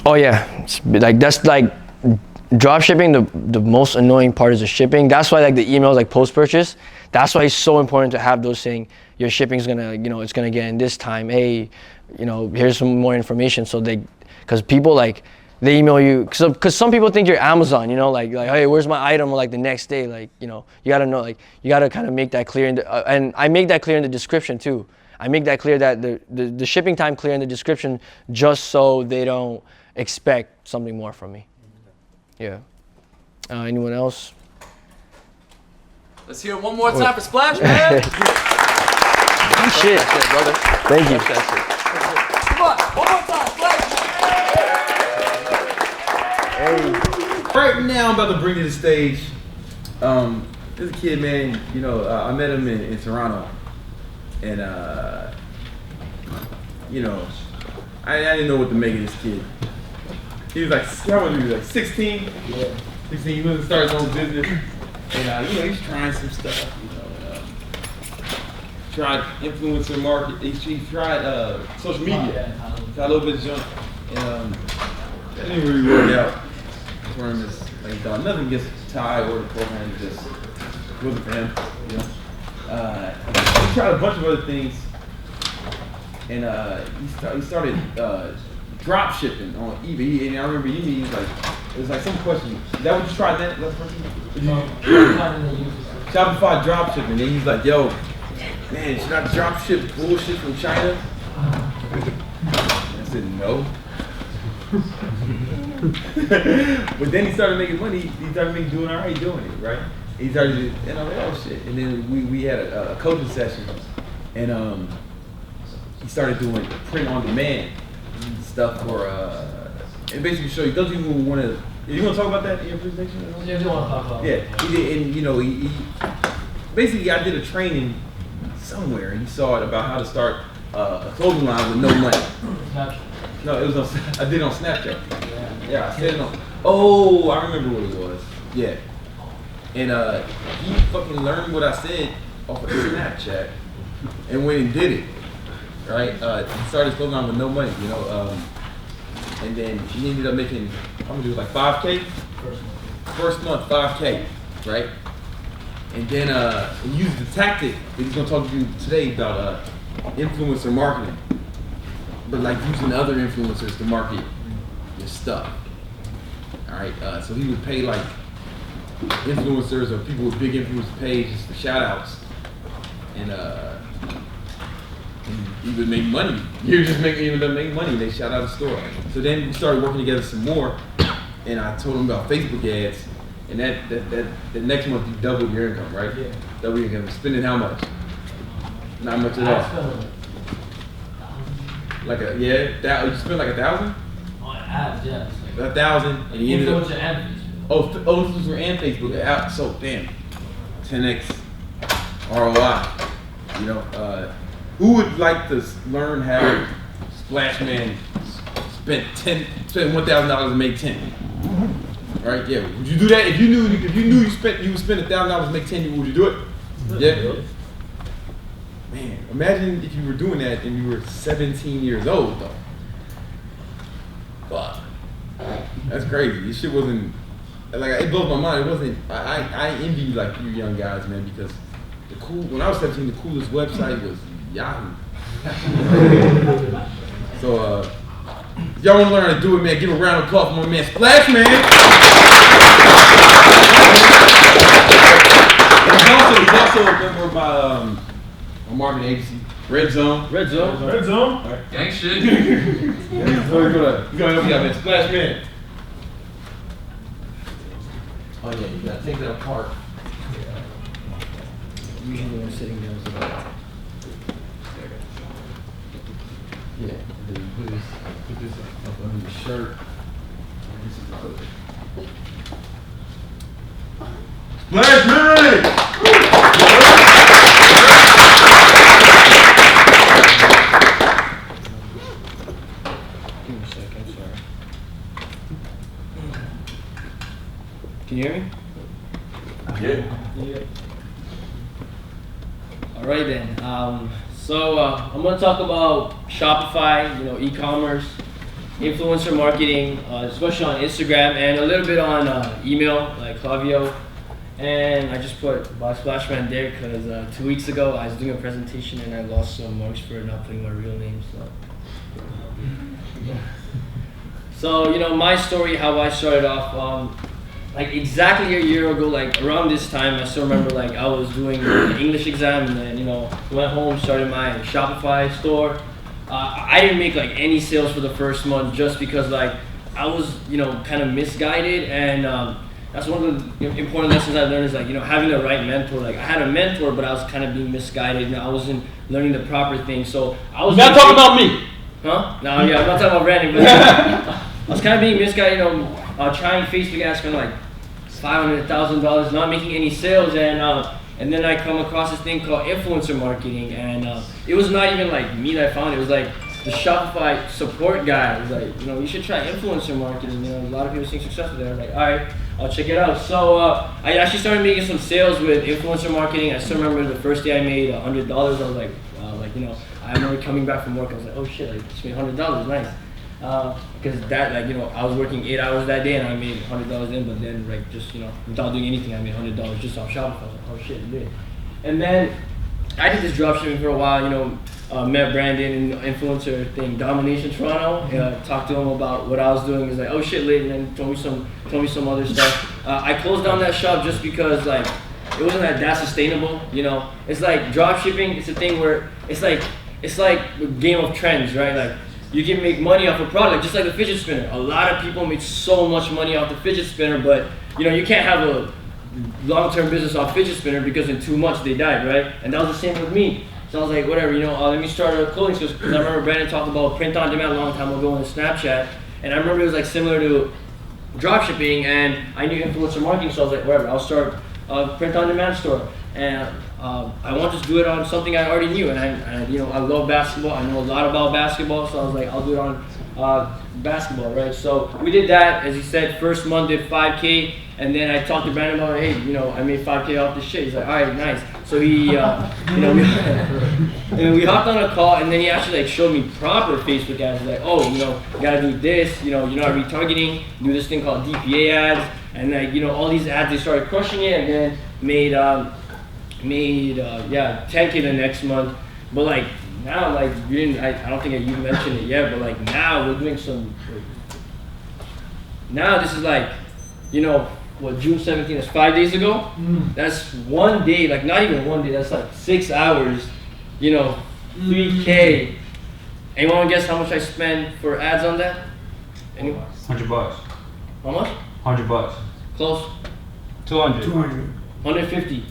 Oh yeah, that's like drop shipping. The most annoying part is the shipping. That's why like the emails like post purchase. That's why it's so important to have those saying your shipping's gonna it's gonna get in this time. Hey, here's some more information. So because people like they email you because some people think you're Amazon. Like hey, where's my item? Or like the next day, like you gotta know, like you gotta kind of make that clear. And I make that clear in the description too. I make that clear that the shipping time clear in the description just so they don't expect something more from me. Yeah. Anyone else? Let's hear it one more time for Splashman. Shit, brother. Thank you. Come on, one more time, Splashman. Right now, I'm about to bring to the stage. This kid, man. I met him in Toronto, and I didn't know what to make of this kid. He was like, how old was he? Like 16? Yeah. 16, he was starting his own business. And, he's trying some stuff, tried influencer market. He tried social media. Tried a little bit of junk. And that didn't really work out for him. Nothing against Ty or the program, it just wasn't for him, He tried a bunch of other things. And he started drop shipping on eBay. And I remember he was like, it was like some question. Is that what you tried that? That's the first thing? Shopify drop shipping. And he's like, yo, man, should I drop ship bullshit from China? I said, no. But then he started making money. He started doing all right doing it, right? He started, and I'm like, oh shit. And then we had a coaching session, and he started doing print on demand stuff for and basically show you. Don't you even want to? You want to talk about that in your presentation? Yeah, I do want to talk about it. Yeah, he did, and he basically I did a training somewhere, and he saw it about how to start a clothing line with no money. Snapchat. No, it was I did it on Snapchat. Yeah, I said it on. Oh, I remember what it was. Yeah, and he fucking learned what I said off of Snapchat, and went and did it. Right, he started his clothing line with no money, and then he ended up making, how much? It was like 5K. First month, 5K, right? And then he used the tactic that he's gonna talk to you today about influencer marketing, but like using other influencers to market your stuff. All right, so he would pay like influencers or people with big influencer pages for shout outs, and he would make money. He would just end up making money. They shot out the store. So then we started working together some more, and I told him about Facebook ads. And that the next month you double your income, right? Yeah. Double your income. Spending how much? Not much at all. Like you spent like 1,000? On ads, yeah. 1,000, and you ended up. Influencer and Influencer and Facebook. So damn, 10x ROI. You know, who would like to learn how Splashman spent $1,000 to make 10? Right? Yeah. Would you do that if you knew you would spend $1,000 to make 10? Would you do it? Yeah. Man, imagine if you were doing that and you were 17 years old though. Fuck. That's crazy. This shit wasn't like it blows my mind. It wasn't. I envy like you young guys, man, because when I was 17, the coolest website was Yahoo. So if y'all want to learn how to do it, man, give a round of applause for my man Splashman. He's also a member of my marketing agency, Red Zone. Red Zone. Right. Gang shit. So you gotta help me out, man. Splashman. Oh yeah, you gotta take that apart. Usually when sitting down is about. Yeah, then you put this up under your shirt. This is the hook. Splashman! Give me a second, sorry. Can you hear me? Yeah. All right then. So I'm going to talk about Shopify, e-commerce, influencer marketing, especially on Instagram, and a little bit on email, like Clavio. And I just put by Splashman there because 2 weeks ago I was doing a presentation and I lost some marks for not putting my real name. So my story, how I started off. Like exactly a year ago, like around this time, I still remember like I was doing the English exam and then went home, started my Shopify store. I didn't make like any sales for the first month just because like I was kind of misguided, and that's one of the important lessons I learned is like having the right mentor. Like I had a mentor, but I was kind of being misguided and I wasn't learning the proper things. So I was Not talking about me. Huh? No, yeah, I'm not talking about branding, but I was kind of being misguided. Trying Facebook ads for like $500,000, not making any sales, and then I come across this thing called influencer marketing, and it was not even like me that I found it. It was like the Shopify support guy was like, you should try influencer marketing. A lot of people seeing success with it. I was like, all right, I'll check it out. So I actually started making some sales with influencer marketing. I still remember the first day I made $100. I was like, wow, I remember coming back from work. I was like, oh shit, I just made $100, nice. Because that I was working 8 hours that day and I made $100 in, but then just without doing anything I made $100 just off Shopify. I was like, oh shit, I did. And then I did this dropshipping for a while, met Brandon and influencer thing, Domination Toronto. Talked to him about what I was doing. He's like, oh shit, lit, and then told me some other stuff. I closed down that shop just because like it wasn't that sustainable. It's like dropshipping. It's a thing where it's like a game of trends, right? Like you can make money off a product, just like the fidget spinner. A lot of people make so much money off the fidget spinner, but you can't have a long-term business off fidget spinner because in 2 months they died, right? And that was the same with me. So I was like, whatever, let me start a clothing store. Because I remember Brandon talked about print on demand a long time ago on Snapchat, and I remember it was like similar to dropshipping, and I knew influencer marketing, so I was like, whatever, I'll start a print on demand store. And I wanted to do it on something I already knew, and I love basketball. I know a lot about basketball, so I was like, I'll do it on basketball, right? So we did that. As he said, first month did 5K, and then I talked to Brandon about, hey, I made 5K off this shit. He's like, all right, nice. So he, and we hopped on a call, and then he actually showed me proper Facebook ads. He's like, oh, you gotta do this. You're not retargeting. Do this thing called DPA ads, and all these ads. They started crushing it, and then made 10K the next month. But now you didn't, I don't think you mentioned it yet, but now we're doing some, now this is June 17th, that's 5 days ago. That's one day, not even one day, that's 6 hours, 3K. Anyone want to guess how much I spend for ads on that? Anyone? $100. How much? $100. Close. 200. 150.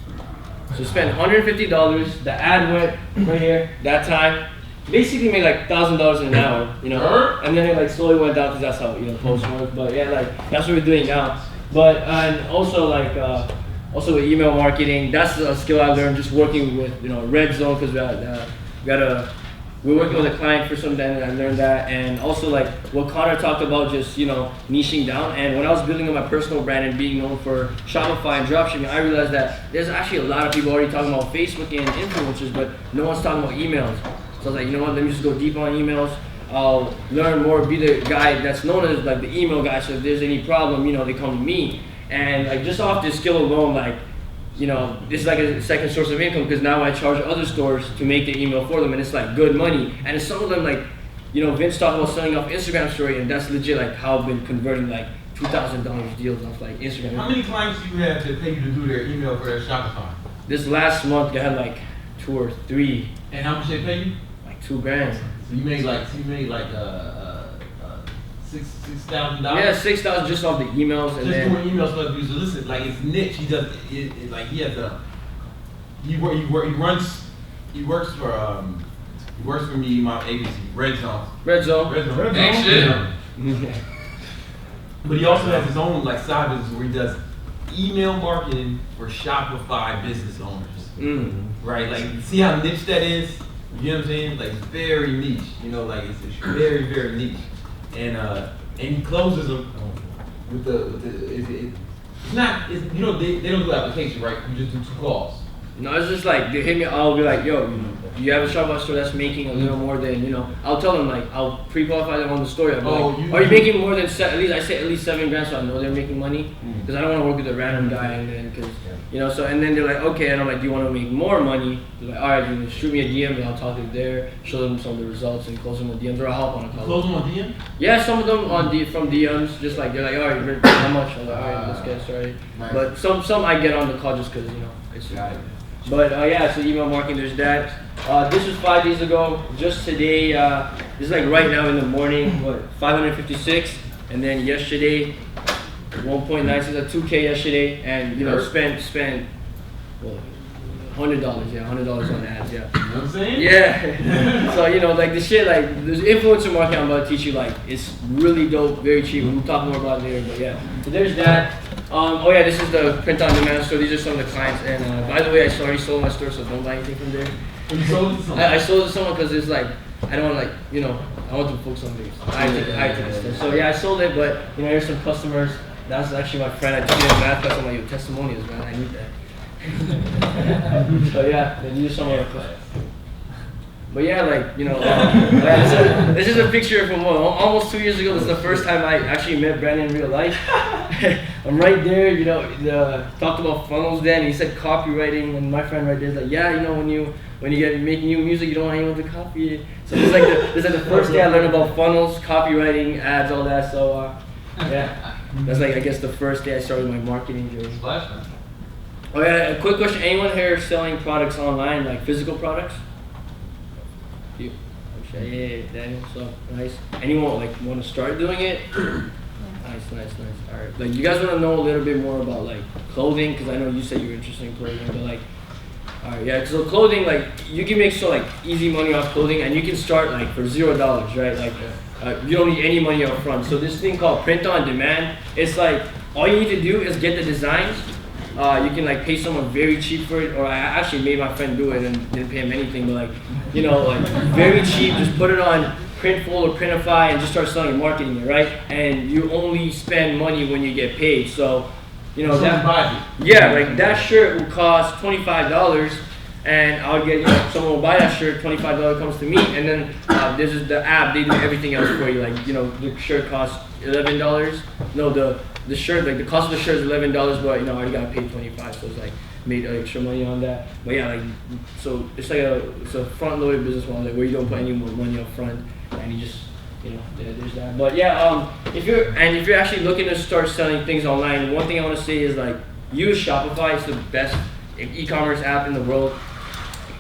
So spend $150. The ad went right here that time. Basically made like $1,000 in an hour, you know. And then it like slowly went down because that's how posts work. But yeah, like that's what we're doing now. But and also like also with email marketing, that's a skill I learned just working with Red Zone because we're working with a client for something and I learned that. And also like what Connor talked about, just niching down. And when I was building up my personal brand and being known for Shopify and dropshipping, I realized that there's actually a lot of people already talking about Facebook and influencers, but no one's talking about emails. So I was like, you know what, let me just go deep on emails. I'll learn more, be the guy that's known as like the email guy. So if there's any problem, they come to me. And like just off this skill alone, like, this is like a second source of income because now I charge other stores to make the email for them, and it's like good money. And some of them like, Vince talked about selling off Instagram story, and that's legit like how I've been converting like $2,000 deals off like Instagram. How many clients do you have to pay you to do their email for their Shopify? This last month I had like 2 or 3. And how much they pay you? Like $2,000. So you made like $6,000. Yeah, $6,000 just off the emails, and just then doing emails for other users. Listen, like it's niche. He does it like he has a he works for me, my agency, Red Zone. Yeah. But he also has his own like side business where he does email marketing for Shopify business owners. Right? Like see how niche that is? You know what I'm saying? Like it's very niche. Like it's very, very niche. And he closes them with it's not they don't do application, right? You just do 2 calls. No, it's just like they hit me. I'll be like, yo, you have a Shopify store that's making a little more than I'll tell them like I'll pre-qualify them on the story. I'll be like, are you making more than at least $7,000 so I know they're making money because I don't want to work with a random guy and then because so and then they're like, okay, and I'm like, do you want to make more money? They're like, all right, you shoot me a DM and I'll talk to them there, show them some of the results and close them on DMs or I'll hop on a call. Close them on DM? Yeah, some of them from DMs, just like they're like, all right, how much? I'm like, all right, let's get started. Nice. But some I get on the call just because it's. But yeah, so email marketing, there's that. This was 5 days ago. Just today, this is like right now in the morning, 556. And then yesterday, 1.96, like 2K yesterday. And, spent $100, $100 on ads, yeah. You know what I'm saying? Yeah. So, like the shit, like, there's influencer marketing I'm about to teach you, like, it's really dope, very cheap. We'll talk more about it later, but yeah. So there's that. Oh yeah, this is the print on demand store. These are some of the clients. And by the way, I already sold my store, so don't buy anything from there. You sold it to someone? I sold it to someone because it's like, I don't want I want to focus on things. I take this stuff. So yeah, I sold it, but here's some customers. That's actually my friend. I took it in math class. I'm like, your testimonials, man. I need that. So yeah, these are some of the clients. But yeah, like, this is a picture from almost 2 years ago. This is the first time I actually met Brandon in real life. I'm right there, talked about funnels then, and he said copywriting, and my friend right there is like, yeah, when you get making new music, you don't want anyone to copy it. So this is like the first day I learned about funnels, copywriting, ads, all that. So yeah, that's like I guess the first day I started my marketing journey. Splashman. Oh yeah, a quick question: anyone here selling products online, like physical products? You. Yeah, Daniel. So nice. Anyone want to start doing it? Nice. All right. Like, you guys want to know a little bit more about like clothing? Because I know you said you were interested in clothing, but like, all right, yeah. So clothing, like, you can make easy money off clothing, and you can start like for $0, right? Like, you don't need any money up front. So this thing called print on demand, it's like all you need to do is get the designs. You can like pay someone very cheap for it, or I actually made my friend do it and didn't pay him anything, but very cheap. Just put it on Printful or Printify and just start selling and marketing it, right? And you only spend money when you get paid. So, that shirt will cost $25, and I'll get someone will buy that shirt. $25 comes to me, and then this is the app. They do everything else for you. Like the shirt costs $11. No, the shirt, like the cost of the shirt is $11, but I already got paid $25, so it's like made extra money on that. But yeah, so it's like it's a front-loaded business model where you don't put any more money up front, and you just there's that. But yeah, if you're actually looking to start selling things online, one thing I want to say is use Shopify. It's the best e-commerce app in the world.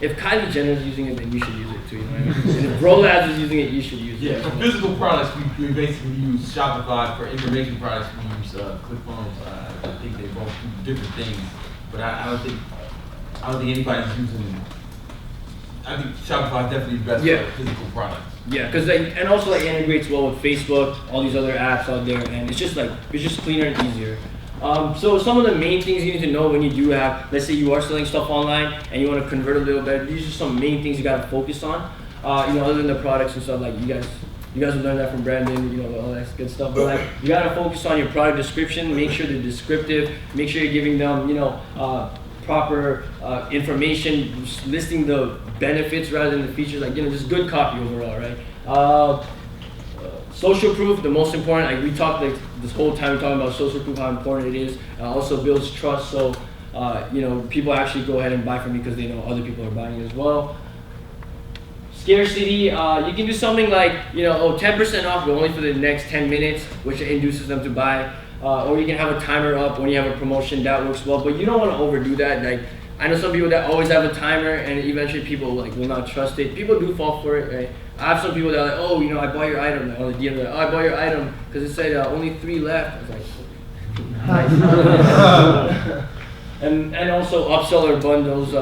if Kylie Jenner is using it, then you should use it too. You know what I mean? And if Bro Labs is using it, you should use it. Yeah, for physical products, we basically use Shopify. For information products, we use ClickFunnels. I think they both do different things, but I don't think anybody's using. I think Shopify is definitely the best for physical products. Yeah, because and also like integrates well with Facebook, all these other apps out there, and it's just cleaner and easier. So some of the main things you need to know when you do have, let's say you are selling stuff online and you want to convert a little better, these are some main things you got to focus on. Other than the products and stuff, like you guys have learned that from Brandon, all that good stuff. But like you got to focus on your product description, make sure they're descriptive, make sure you're giving them, proper information, listing the benefits rather than the features, just good copy overall, right? Social proof, the most important. Like we talked this whole time, we're talking about social proof, how important it is. Also builds trust, so people actually go ahead and buy from you because they know other people are buying it as well. Scarcity, you can do something like 10% off, but only for the next 10 minutes, which induces them to buy. Or you can have a timer up when you have a promotion, that works well, but you don't want to overdo that. Like I know some people that always have a timer, and eventually people will not trust it. People do fall for it, right? I have some people that are like, I bought your item, on the DM, I bought your item because it said only 3 left. I was like, nice. And also upseller bundles.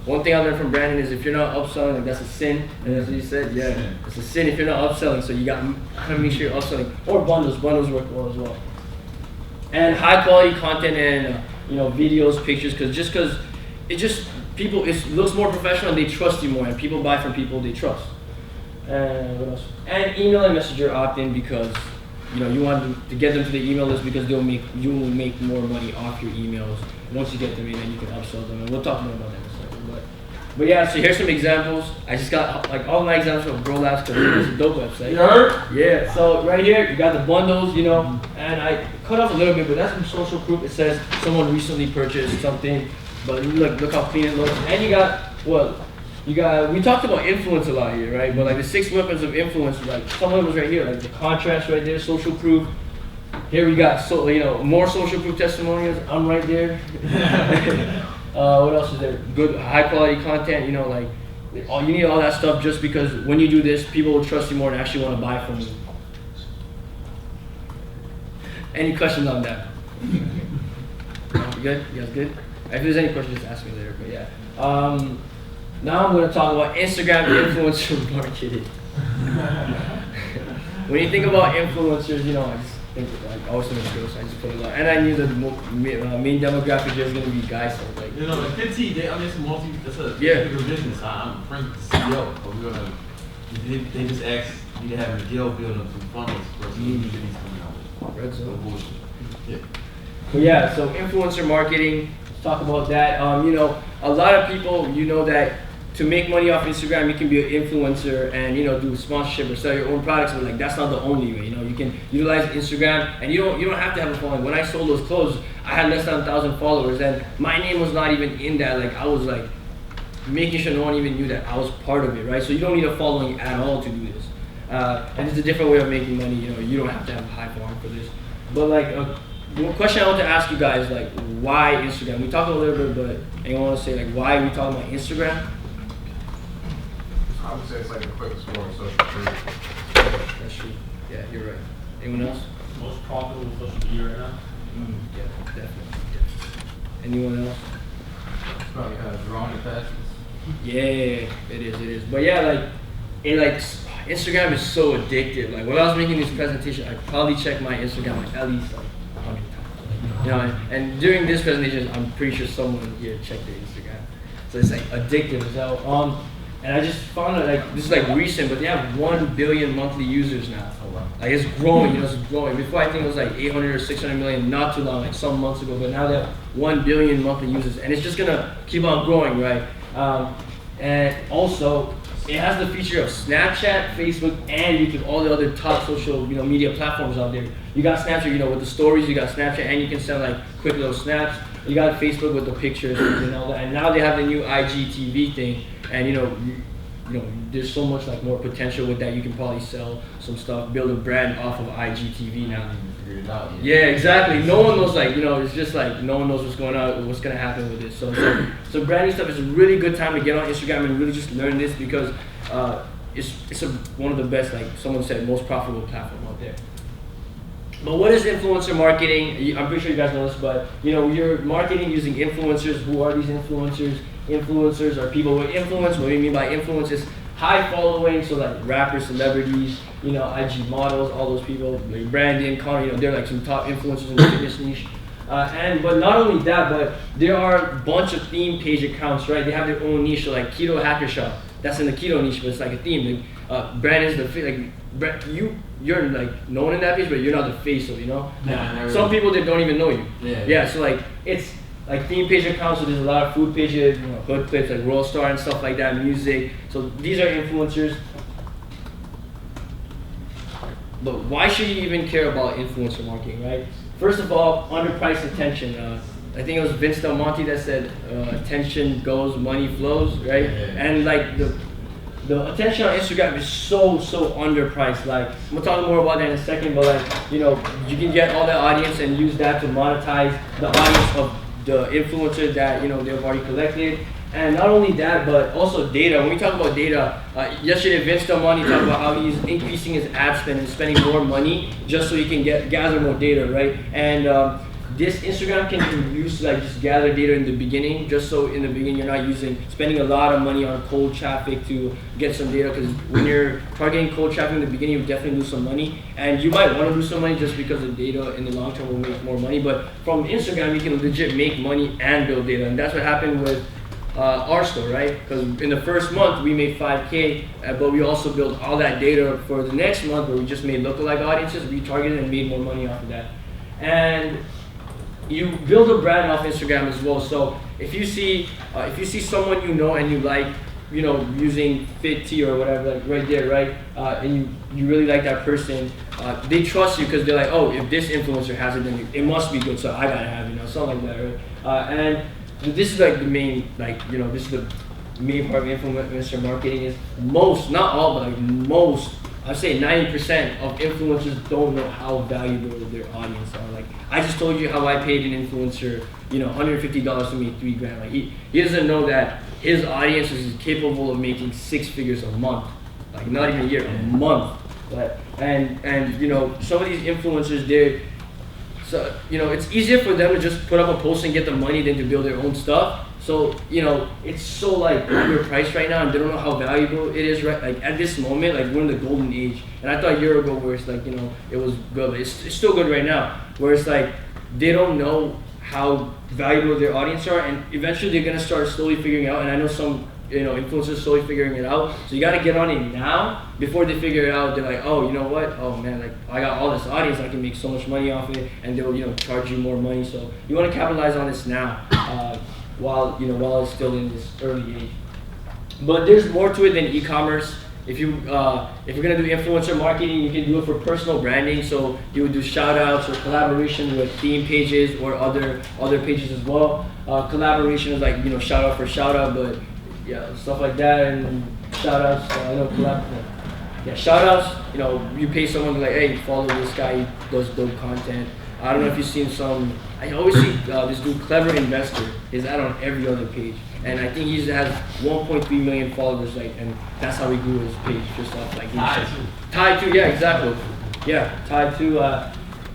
One thing I learned from Brandon is if you're not upselling, that's a sin. And that's what he said. Yeah, it's a sin if you're not upselling. So you got to make sure you're upselling. Or bundles work well as well. And high quality content and videos, pictures, because it looks more professional and they trust you more, and people buy from people they trust. And what else? And email and messenger opt-in because you want to get them to the email list because you will make more money off your emails once you get them in, and you can upsell them. And we'll talk more about that in a second. But yeah, so here's some examples. I just got all my examples from Bro Labs because it's a dope website. You heard? Yeah. So right here you got the bundles, and I cut off a little bit, but that's from social proof. It says someone recently purchased something, but look how clean it looks. And you got we talked about influence a lot here, right? But like the 6 weapons of influence, like some of them was right here, like the contrast right there, social proof. Here we got more social proof testimonials. I'm right there. What else is there? Good high quality content. You need all that stuff just because when you do this, people will trust you more and actually want to buy from you. Any questions on that? You good? You guys good? If there's any questions, just ask me later. But yeah. Now I'm going to talk about Instagram influencer marketing. When you think about influencers, I just think I always think it's girls, so I just put it out. And I knew the main demographic here was going to be guys, so like. At 15, that's a bigger business. I'm friends with the CEO, but they just asked me to have Miguel build up some funnels for some new videos coming out with. Red Zone. Bullshit. Yeah. But yeah, so influencer marketing. Let's talk about that. A lot of people, that to make money off Instagram, you can be an influencer and do sponsorship or sell your own products, but like that's not the only way. You can utilize Instagram, and you don't have to have a following. When I sold those clothes, I had less than 1,000 followers, and my name was not even in that. Like I was like making sure no one even knew that I was part of it, right? So you don't need a following at all to do this, and it's a different way of making money. You don't have to have a high following for this. But like one question I want to ask you guys, like why Instagram? We talked a little bit, but anyone want to say like why are we talking about Instagram? I would say it's like a quick score of social proof. That's true. Yeah, you're right. Anyone else? Most profitable social media right now. Yeah, definitely. Anyone else? It's probably drawing the fastest. Yeah, it is. But yeah, Instagram is so addictive. Like when I was making this presentation, I probably checked my Instagram at least 100 times. And during this presentation, I'm pretty sure someone here checked their Instagram. So it's like addictive as hell. And I just found out this is recent, but they have 1 billion monthly users now. Oh wow. Like it's growing, it's growing. Before I think it was like 800 or 600 million not too long, like some months ago, but now they have 1 billion monthly users, and it's just gonna keep on growing, right? And also, it has the feature of Snapchat, Facebook, and YouTube, all the other top social media platforms out there. You got Snapchat, with the stories, you got Snapchat, and you can send like quick little snaps. You got Facebook with the pictures and all that, and now they have the new IGTV thing. And there's so much like more potential with that. You can probably sell some stuff, build a brand off of IGTV now. Yeah, exactly. No one knows, like, it's just like no one knows what's going on, what's gonna happen with it. So branding stuff is a really good time to get on Instagram and really just learn this, because it's one of the best, like someone said, most profitable platform out there. But what is influencer marketing? I'm pretty sure you guys know this, but you're marketing using influencers. Who are these influencers? Influencers are people with influence. What do you mean by influence? Is high following, so like rappers, celebrities, IG models, all those people, like Brandon, Connor, they're like some top influencers in the fitness niche. But not only that, but there are a bunch of theme page accounts, right? They have their own niche, so like Keto Hacker Shop, that's in the keto niche, but it's like a theme. Like, Brandon's the fit, like you're like known in that page, but you're not the face of, some people that don't even know you. Yeah. So like it's like theme page accounts, so there's a lot of food pages, hood clips like World Star and stuff like that, music. So these are influencers. But why should you even care about influencer marketing, right? First of all, underpriced attention. I think it was Vince Del Monte that said, attention goes, money flows, right? And like the attention on Instagram is so underpriced. Like, I'm gonna talk more about that in a second, but like, you can get all that audience and use that to monetize the audience of the influencer that they've already collected. And not only that, but also data. When we talk about data, yesterday Vince Del Monte talked about how he's increasing his ad spend and spending more money just so he can gather more data, right? And this Instagram can be used to like just gather data in the beginning, just so in the beginning you're not spending a lot of money on cold traffic to get some data, because when you're targeting cold traffic in the beginning, you definitely lose some money, and you might want to lose some money just because the data in the long term will make more money. But from Instagram, you can legit make money and build data, and that's what happened with our store, right? Because in the first month we made 5K, but we also built all that data for the next month where we just made lookalike audiences, retargeted, and made more money off of that. And you build a brand off Instagram as well. So if you see someone and you like, using Fit Tea or whatever, like right there, right? And you really like that person, they trust you because they're like, oh, if this influencer has it, then it must be good, so I gotta have it, something like that, right? And this is like the main, this is the main part of influencer marketing is most, not all, but like most, I'd say 90% of influencers don't know how valuable their audience are. Like, I just told you how I paid an influencer, $150 to make $3,000. Like, he doesn't know that his audience is capable of making 6 figures a month. Like, not even a year, a month. And some of these influencers, it's easier for them to just put up a post and get the money than to build their own stuff. So, it's so like underpriced right now, and they don't know how valuable it is, right? Like at this moment, like we're in the golden age. And I thought a year ago where it's like, it was good, but it's still good right now. Where it's like, they don't know how valuable their audience are, and eventually they're gonna start slowly figuring it out. And I know some, influencers slowly figuring it out. So you gotta get on it now before they figure it out. They're like, oh, you know what? Oh man, like I got all this audience, I can make so much money off it, and they'll, charge you more money. So you wanna capitalize on this now. While it's still in this early age. But there's more to it than e-commerce. If you're gonna do influencer marketing, you can do it for personal branding. So you would do shout outs or collaboration with theme pages or other pages as well. Collaboration is like, shout out for shout out, but yeah, stuff like that. And shout outs, shout outs, you pay someone like, hey, follow this guy, he does dope content. I don't know if you've seen I always see this dude, Clever Investor, is out on every other page. And I think he has 1.3 million followers, and that's how he grew his page, just off like tied to, yeah, exactly. Yeah, tied to,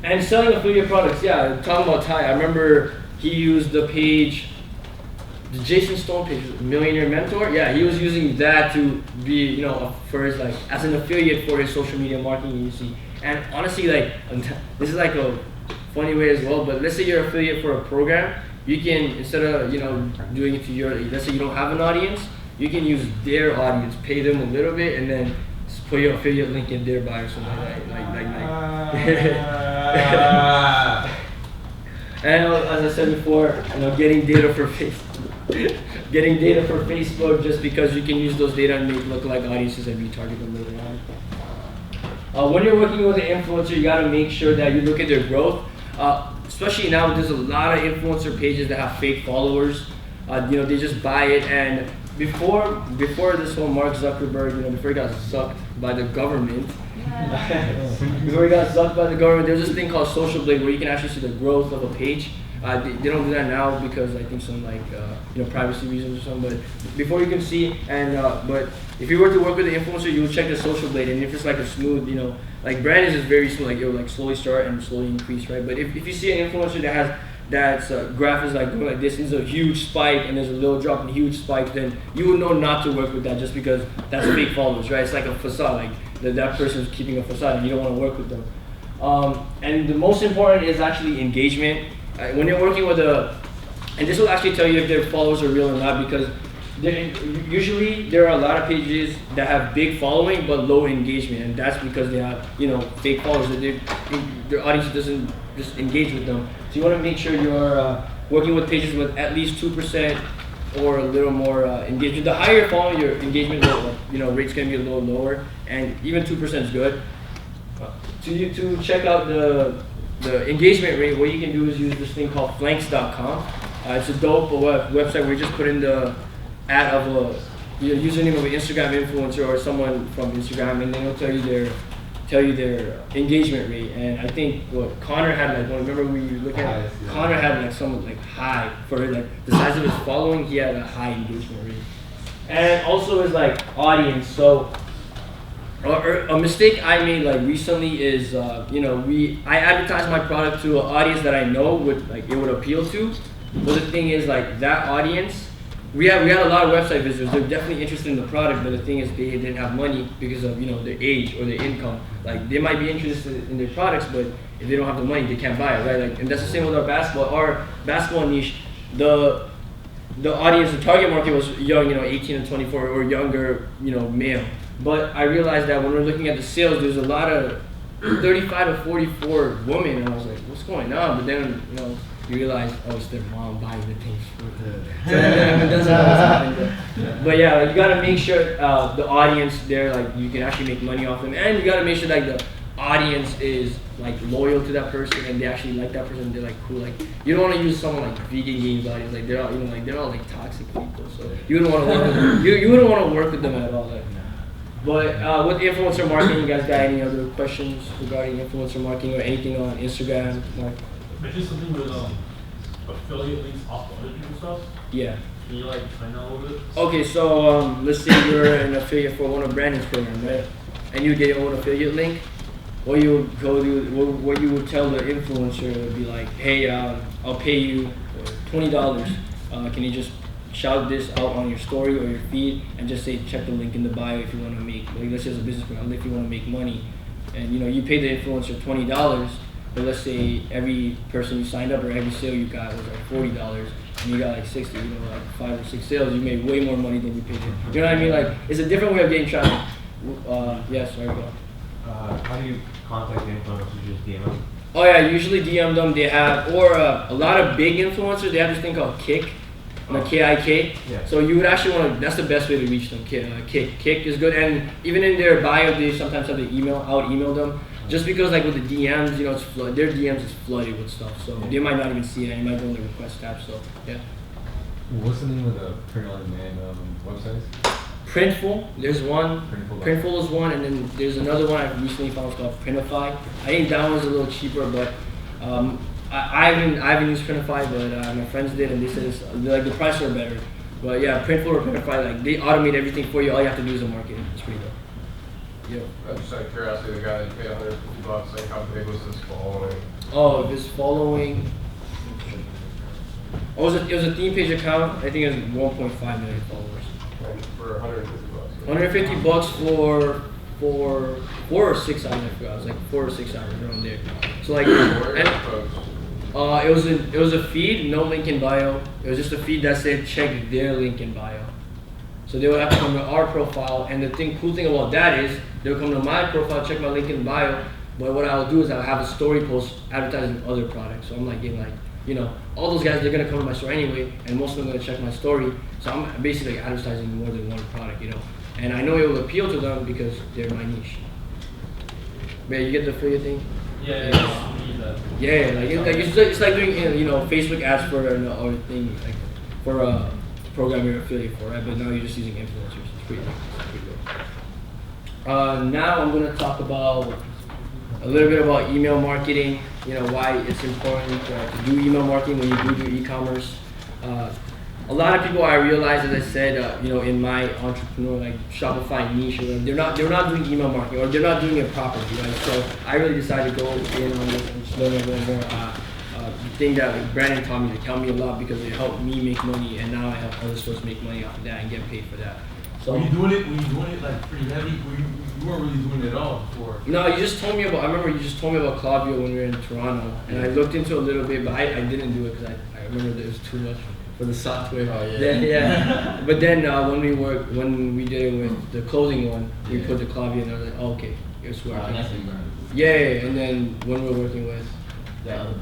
and selling affiliate products, yeah, talking about Ty, I remember he used the page, the Jason Stone page, Millionaire Mentor, yeah, he was using that to be, for his, as an affiliate for his social media marketing agency. And honestly, this is like a funny way as well, but let's say you're affiliate for a program, you can, instead of doing it to let's say you don't have an audience, you can use their audience, pay them a little bit, and then put your affiliate link in their bio or something like that. And as I said before, getting data for Facebook, just because you can use those data and make lookalike audiences and retarget them later on. When you're working with an influencer, you gotta make sure that you look at their growth. Especially now, there's a lot of influencer pages that have fake followers. They just buy it, and before this whole Mark Zuckerberg, before he got sucked by the government, before he got sucked by the government, there's this thing called Social Blade where you can actually see the growth of a page. They don't do that now because I think some privacy reasons or something. But before you can see, but if you were to work with an influencer, you would check the Social Blade, and if it's like a smooth, like Brandon's is very smooth, like it'll like slowly start and slowly increase, right? But if you see an influencer that's graph is like going like this, and there's a huge spike and there's a little drop and huge spike, then you would know not to work with that just because that's fake followers, right? It's like a facade, like that person's keeping a facade and you don't want to work with them. And the most important is actually engagement. When you're working with and this will actually tell you if their followers are real or not, because usually there are a lot of pages that have big following but low engagement, and that's because they have fake followers that their audience doesn't just engage with them. So you want to make sure you're working with pages with at least 2% or a little more engagement. The higher you're following, your engagement rate's going to be a little lower, and even 2% is good. To check out the engagement rate, what you can do is use this thing called flanks.com. It's a dope website where you just put in the ad of a username of an Instagram influencer or someone from Instagram, and then it'll tell you their engagement rate. And I think what Connor had, remember we were looking at, Connor had some high for the size of his following. He had a high engagement rate, and also his audience. So a mistake I made recently is I advertise my product to an audience that I know it would appeal to, but the thing is that audience, we had a lot of website visitors. They're definitely interested in the product, but the thing is they didn't have money because of their age or their income. They might be interested in their products, but if they don't have the money, they can't buy it, right? And that's the same with our basketball niche. The audience, the target market was young, 18 and 24 or younger, male. But I realized that when we're looking at the sales, there's a lot of 35 to 44 women, and I was like, what's going on? But then, you realize, it's their mom buying the things for the. So that's what's happening. But yeah, you gotta make sure the audience there, you can actually make money off them, and you gotta make sure the audience is loyal to that person and they actually like that person. They're cool. You don't want to use someone vegan games audience. They're all they're all toxic people. So you wouldn't want to work with them. You wouldn't want to work with them at all. But with influencer marketing, you guys got any other questions regarding influencer marketing or anything on Instagram? Mention something with affiliate links off other people's stuff. Yeah. Can you explain that a little bit? Okay, so let's say you're an affiliate for one of Brandon's programs, right? And you get your own affiliate link. What you would tell the influencer would be hey, I'll pay you $20. Can you just shout this out on your story or your feed and just say check the link in the bio if you want to make, let's say it's a business program, if you want to make money. And you pay the influencer $20, but let's say every person you signed up or every sale you got was $40 and you got 60, 5 or 6 sales, you made way more money than you paid him. You know what I mean? It's a different way of getting traffic. Yes, sorry, go. How do you contact the influencers? You just DM them? Oh yeah, usually DM them. They have, or a lot of big influencers, they have this thing called Kick. K-I-K. Yeah. So you would actually want to, that's the best way to reach them. Kick is good, and even in their bio they sometimes have the email. I would email them just because with the DMs, it's their DMs is flooded with stuff, so they might not even see it. You might go in the request tab. So yeah. What's the name of the print-on-demand websites? Printful, there's one. Printful is one, and then there's another one I recently found. It's called Printify. I think that one's a little cheaper, but I haven't used Printify, but my friends did, and they said the prices are better. But yeah, Printful or Printify, they automate everything for you. All you have to do is market it. It's pretty dope. Yeah. Just out of curiosity, the guy that you paid $150, how big was his following? Oh, his following. It was a theme page account. I think it was 1.5 million followers. And for $150. $150 for 4 or 6 hours. I forgot. It was 4 or 6 hours around there. So it was a feed, no link in bio. It was just a feed that said check their link in bio. So they would have to come to our profile, and the cool thing about that is they'll come to my profile, check my link in bio. But what I'll do is I'll have a story post advertising other products. So I'm getting all those guys, they're gonna come to my store anyway, and most of them are gonna check my story. So I'm basically advertising more than one product, And I know it will appeal to them because they're my niche. But you get the affiliate thing? Yeah. It's like doing Facebook ads for a thing, for program you're affiliate for, right? But now you're just using influencers. It's pretty cool. Now I'm gonna talk about a little bit about email marketing. You know, why it's important to do email marketing when you do e-commerce. A lot of people, I realize, as I said, you know, in my entrepreneur like Shopify niche, they're not doing email marketing, or they're not doing it properly, right? So I really decided to go in on this and just learn a little more. The thing that Brandon taught me, me a lot, because it helped me make money, and now I help other stores make money off of that and get paid for that. So Were you doing it like pretty heavy? You weren't really doing it at all before. No, you just told me about. I remember you just told me about Clavio when we were in Toronto, and I looked into it a little bit, but I didn't do it because I remember that it was too much for the software. Oh, yeah. Then, yeah. But then when we did it with the clothing one, we put the Clavio, and I was like, oh, okay, it's working. Yeah, and then when we were working with that other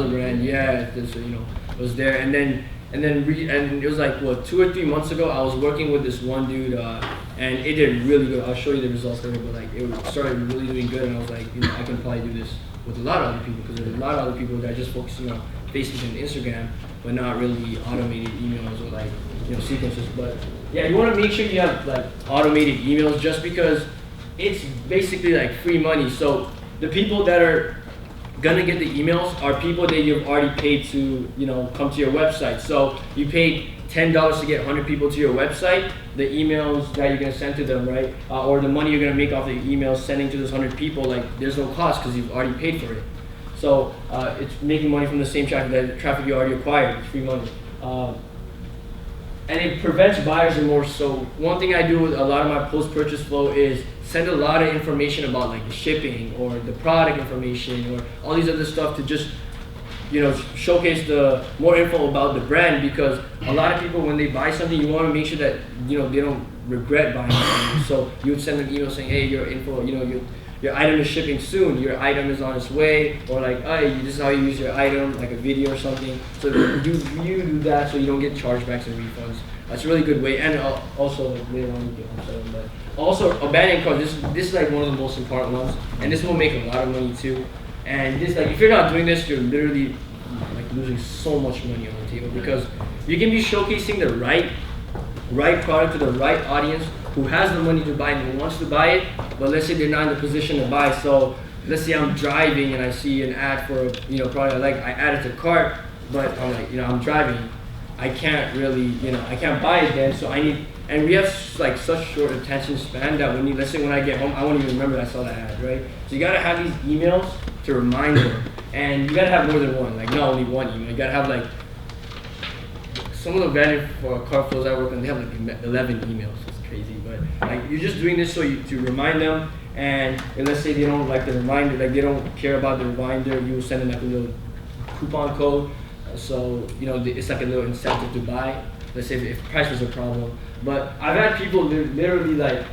brand. Yeah, so, you know, it was there, and then it was like what 2 or 3 months ago. I was working with this one dude, and it did really good. I'll show you the results later, but like it started really doing good, and I was like, you know, I can probably do this with a lot of other people, because there's a lot of other people that are just focusing on Facebook and Instagram, but not really automated emails or like, you know, sequences. But yeah, you want to make sure you have like automated emails, just because it's basically like free money. So the people that are gonna get the emails are people that you've already paid to, you know, come to your website. So you paid $10 to get 100 people to your website. The emails that you're gonna send to them, right, or the money you're gonna make off the emails sending to those 100 people, like there's no cost because you've already paid for it. So it's making money from the same traffic you already acquired. It's free money. And it prevents buyer's remorse. So one thing I do with a lot of my post-purchase flow is send a lot of information about like the shipping or the product information or all these other stuff to just, you know, showcase the more info about the brand, because a lot of people, when they buy something, you want to make sure that, you know, they don't regret buying something. So you would send an email saying, hey, your info, you know, your item is shipping soon, your item is on its way, or like, hey, this is how you use your item, like a video or something. So you do that so you don't get chargebacks and refunds. That's a really good way. And also, like, later on you get upselling, but also abandoned cart. This is like one of the most important ones, and this will make a lot of money too. And this, like, if you're not doing this, you're literally like losing so much money on the table, because you can be showcasing the right product to the right audience who has the money to buy it and who wants to buy it, but let's say they're not in the position to buy. So let's say I'm driving and I see an ad for a, you know, product I like, I add it to cart, but I'm like, you know, I'm driving, I can't really, you know, I can't buy it then. So I need, and we have like such short attention span that when you, let's say when I get home, I won't even remember I saw that ad, right? So you gotta have these emails to remind them, and you gotta have more than one, like not only one email. You gotta have like, some of the vendor for car flows I work on, they have like 11 emails. It's crazy, but like you're just doing this so to remind them. And let's say they don't like the reminder, like they don't care about the reminder, you will send them like a little coupon code. So, you know, it's like a little incentive to buy. Let's say if price was a problem. But I've had people literally like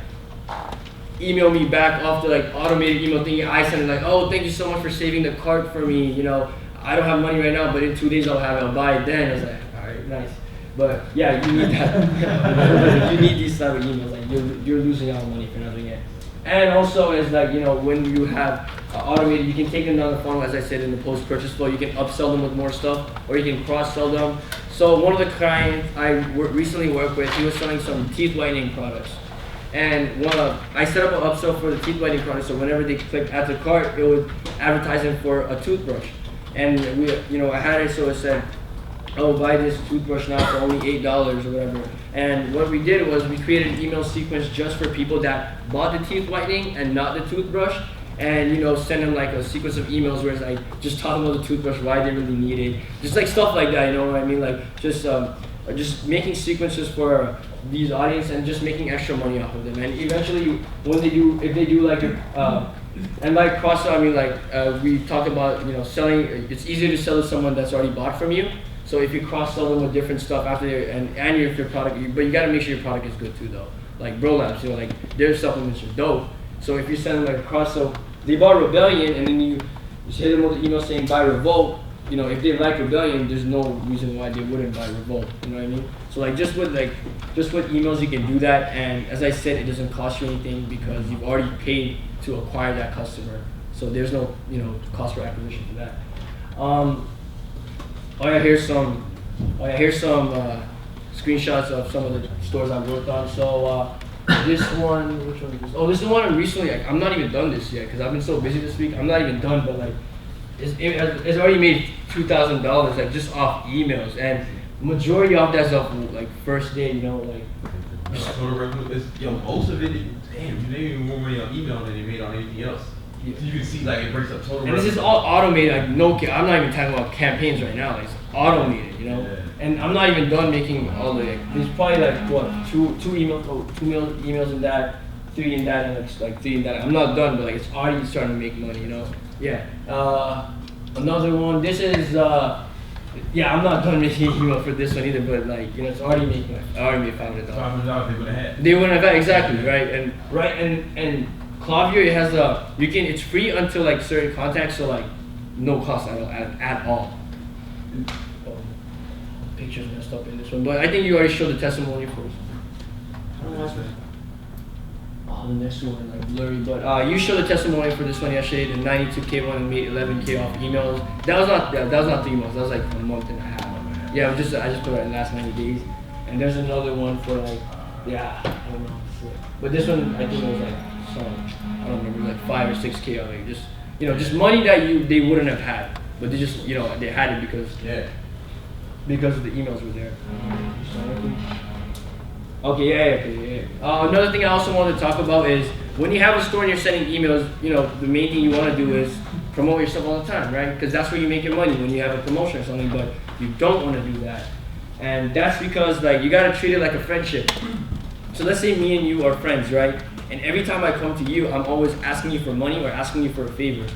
email me back off the like automated email thing I send, like, oh, thank you so much for saving the cart for me. You know, I don't have money right now, but in 2 days I'll have it. I'll buy it then. I was like, all right, nice. But yeah, you need that. You need these type of emails. Like you're losing out on money if you're not doing it. And also, it's like, you know, when you have automated, you can take them down the funnel, as I said, in the post-purchase flow. You can upsell them with more stuff, or you can cross-sell them. So one of the clients I recently worked with, he was selling some teeth whitening products. And I set up an upsell for the teeth whitening product, so whenever they click add to cart, it would advertise them for a toothbrush. And we, you know, I had it so it said, oh, buy this toothbrush now for only $8 or whatever. And what we did was we created an email sequence just for people that bought the teeth whitening and not the toothbrush. And, you know, send them like a sequence of emails where it's like, just talk about the toothbrush, why they really need it. Just like stuff like that, you know what I mean? Like just making sequences for these audience and just making extra money off of them. And eventually, when they do, if they do like and by cross-sell, I mean like we talk about, you know, selling. It's easier to sell to someone that's already bought from you. So if you cross-sell them with different stuff after and your product, but you gotta make sure your product is good too, though. Like Bro Labs, you know, like their supplements are dope. So if you send them like a cross-sell, they bought Rebellion, and then you hit them with an email saying buy Revolt. You know, if they like Rebellion, there's no reason why they wouldn't buy Revolt. You know what I mean? So like just with emails, you can do that. And as I said, it doesn't cost you anything because you've already paid to acquire that customer. So there's no, you know, cost for acquisition for that. Here's some screenshots of some of the stores I've worked on. So this one, which one is this? Oh, this is the one I'm recently, like, I'm not even done this yet because I've been so busy this week. I'm not even done, but like, it's already made $2,000 like just off emails, and majority of that stuff like first day, you know, like. Total revenue is, most of it, damn, you made even more money on email than you made on anything else. You can see like it breaks up total revenue. And this is all automated, like I'm not even talking about campaigns right now, like it's automated, you know? Yeah. And I'm not even done making all the, there's probably like what, two emails in that, 3 in that, and like 3 in that. I'm not done, but like it's already starting to make money, you know? Yeah. Another one, this is, I'm not done making email for this one either, but like, you know, it's already making, I already made $500. $500 they would have had. They wouldn't have had, exactly, right? And Klaviyo, it has it's free until like certain contacts, so like no cost at all. Pictures messed up in this one, but I think you already showed the testimony first. The next one like blurry, but you showed the testimony for this one yesterday. The 92K one and made 11K off emails. That was not 3 months. That was like a month and a half. Yeah, I just put it in the last 90 days. And there's another one for like, I don't know. But this one I think it was like I don't remember, like 5 or 6K of like just money that they wouldn't have had, but they just they had it because the emails were there. Okay. Another thing I also wanted to talk about is when you have a store and you're sending emails, the main thing you want to do is promote yourself all the time, right? Because that's where you make your money, when you have a promotion or something, but you don't want to do that. And that's because like you got to treat it like a friendship. So let's say me and you are friends, right? And every time I come to you, I'm always asking you for money or asking you for a favor.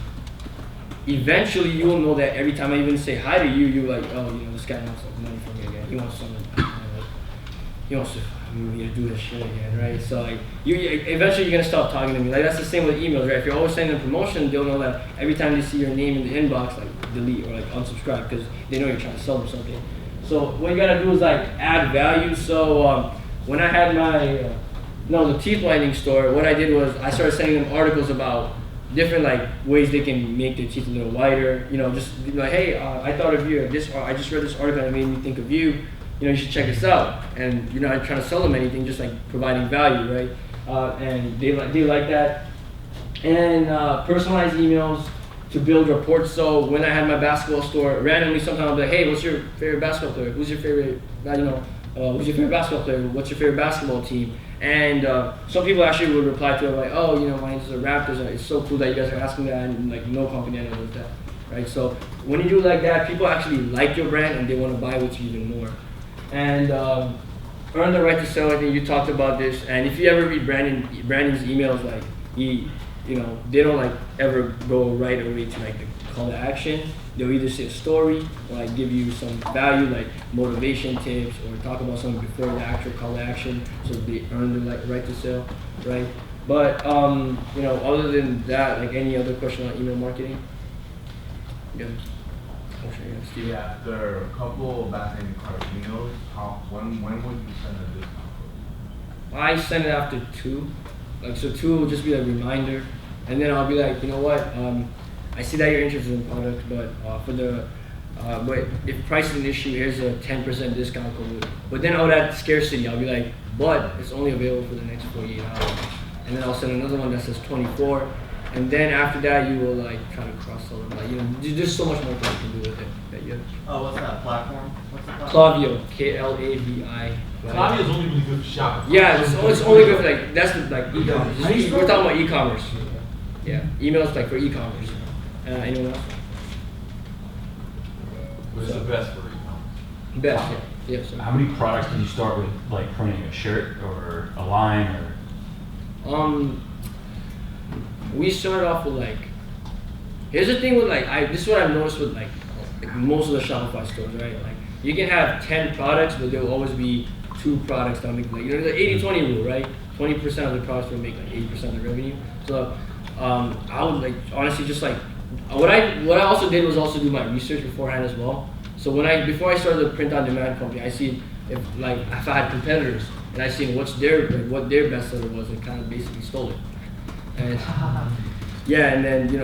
Eventually, you will know that every time I even say hi to you, you're like, oh, this guy wants some money from me again. He wants something. He wants me to do this shit again, right? So like, eventually you're gonna stop talking to me. Like that's the same with emails, right? If you're always sending them promotion, they'll know that every time they see your name in the inbox, like delete or like unsubscribe because they know you're trying to sell them something. So what you gotta do is like add value. So when I had my the teeth whitening store, what I did was I started sending them articles about different like ways they can make their teeth a little whiter. Just like, hey, I thought of you. I just read this article and it made me think of you. You should check this out. And you're not trying to sell them anything, just like providing value, right? And they like that. And personalized emails to build reports. So when I had my basketball store, randomly sometimes I'll be like, hey, what's your favorite basketball player? Who's your favorite? Who's your favorite basketball player? What's your favorite basketball team? And some people actually would reply to it like, oh, my name's the Raptors. It's so cool that you guys are asking that, and like no company ever does that, right? So when you do like that, people actually like your brand and they want to buy with you even more. And earn the right to sell. I think you talked about this. And if you ever read Brandon's emails, like they don't like ever go right away to like the call to action. They'll either say a story or like give you some value, like motivation tips, or talk about something before the actual call to action, so they earn the right to sell, right? But other than that, like any other question on email marketing? Yeah, there are a couple Basnet card emails. When would you send a discount code? I send it after 2. Like, so 2 will just be a reminder, and then I'll be like, you know what? I see that you're interested in the product, but but if price is an issue, here's a 10% discount code. But then I'll add scarcity. I'll be like, but it's only available for the next 48 hours. And then I'll send another one that says 24. And then after that, you will like try to cross-sell them. Like, there's so much more things you can do with it. What's that platform? Klaviyo, Klavi. Klaviyo is only really good for shopping. Yeah, it's only good for like that's like e-commerce. We're talking about e-commerce. Yeah, emails like for e-commerce. Anyone else? What's the best for e-commerce? Best, yeah. So. How many products can you start with, like printing a shirt or a line or? We start off with like. Here's the thing with like this is what I've noticed with like most of the Shopify stores, right? Like you can have 10 products, but there will always be 2 products that make like the 80-20 rule, right? 20% of the products will make like 80% of the revenue. So I would like honestly just like what I also did was also do my research beforehand as well. So before I started the print on demand company, I see if I had competitors and I see what their bestseller was and kind of basically stole it. And yeah, and then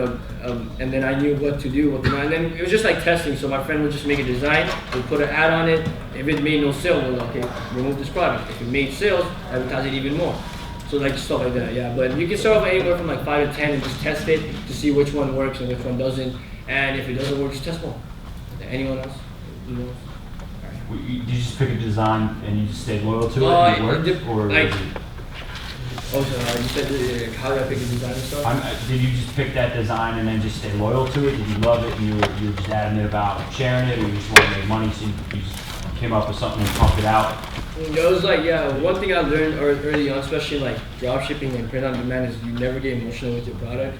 and then I knew what to do, and then it was just like testing. So my friend would just make a design, would put an ad on it. If it made no sale, we're like, okay, remove this product. If it made sales, advertise it even more. So like stuff like that, yeah. But you can start off anywhere from like 5 to 10 and just test it to see which one works and which one doesn't. And if it doesn't work, just test more. Anyone else? Did you just pick a design and you just stayed loyal to it and it worked? Or like, was it... Oh, so you said how did I pick a design and stuff? Did you just pick that design and then just stay loyal to it? Did you love it and you were just adamant about sharing it, or you just wanted to make money, so you just came up with something and pumped it out? It was like, yeah, one thing I learned early on, especially like drop shipping and print on demand, is you never get emotional with your product.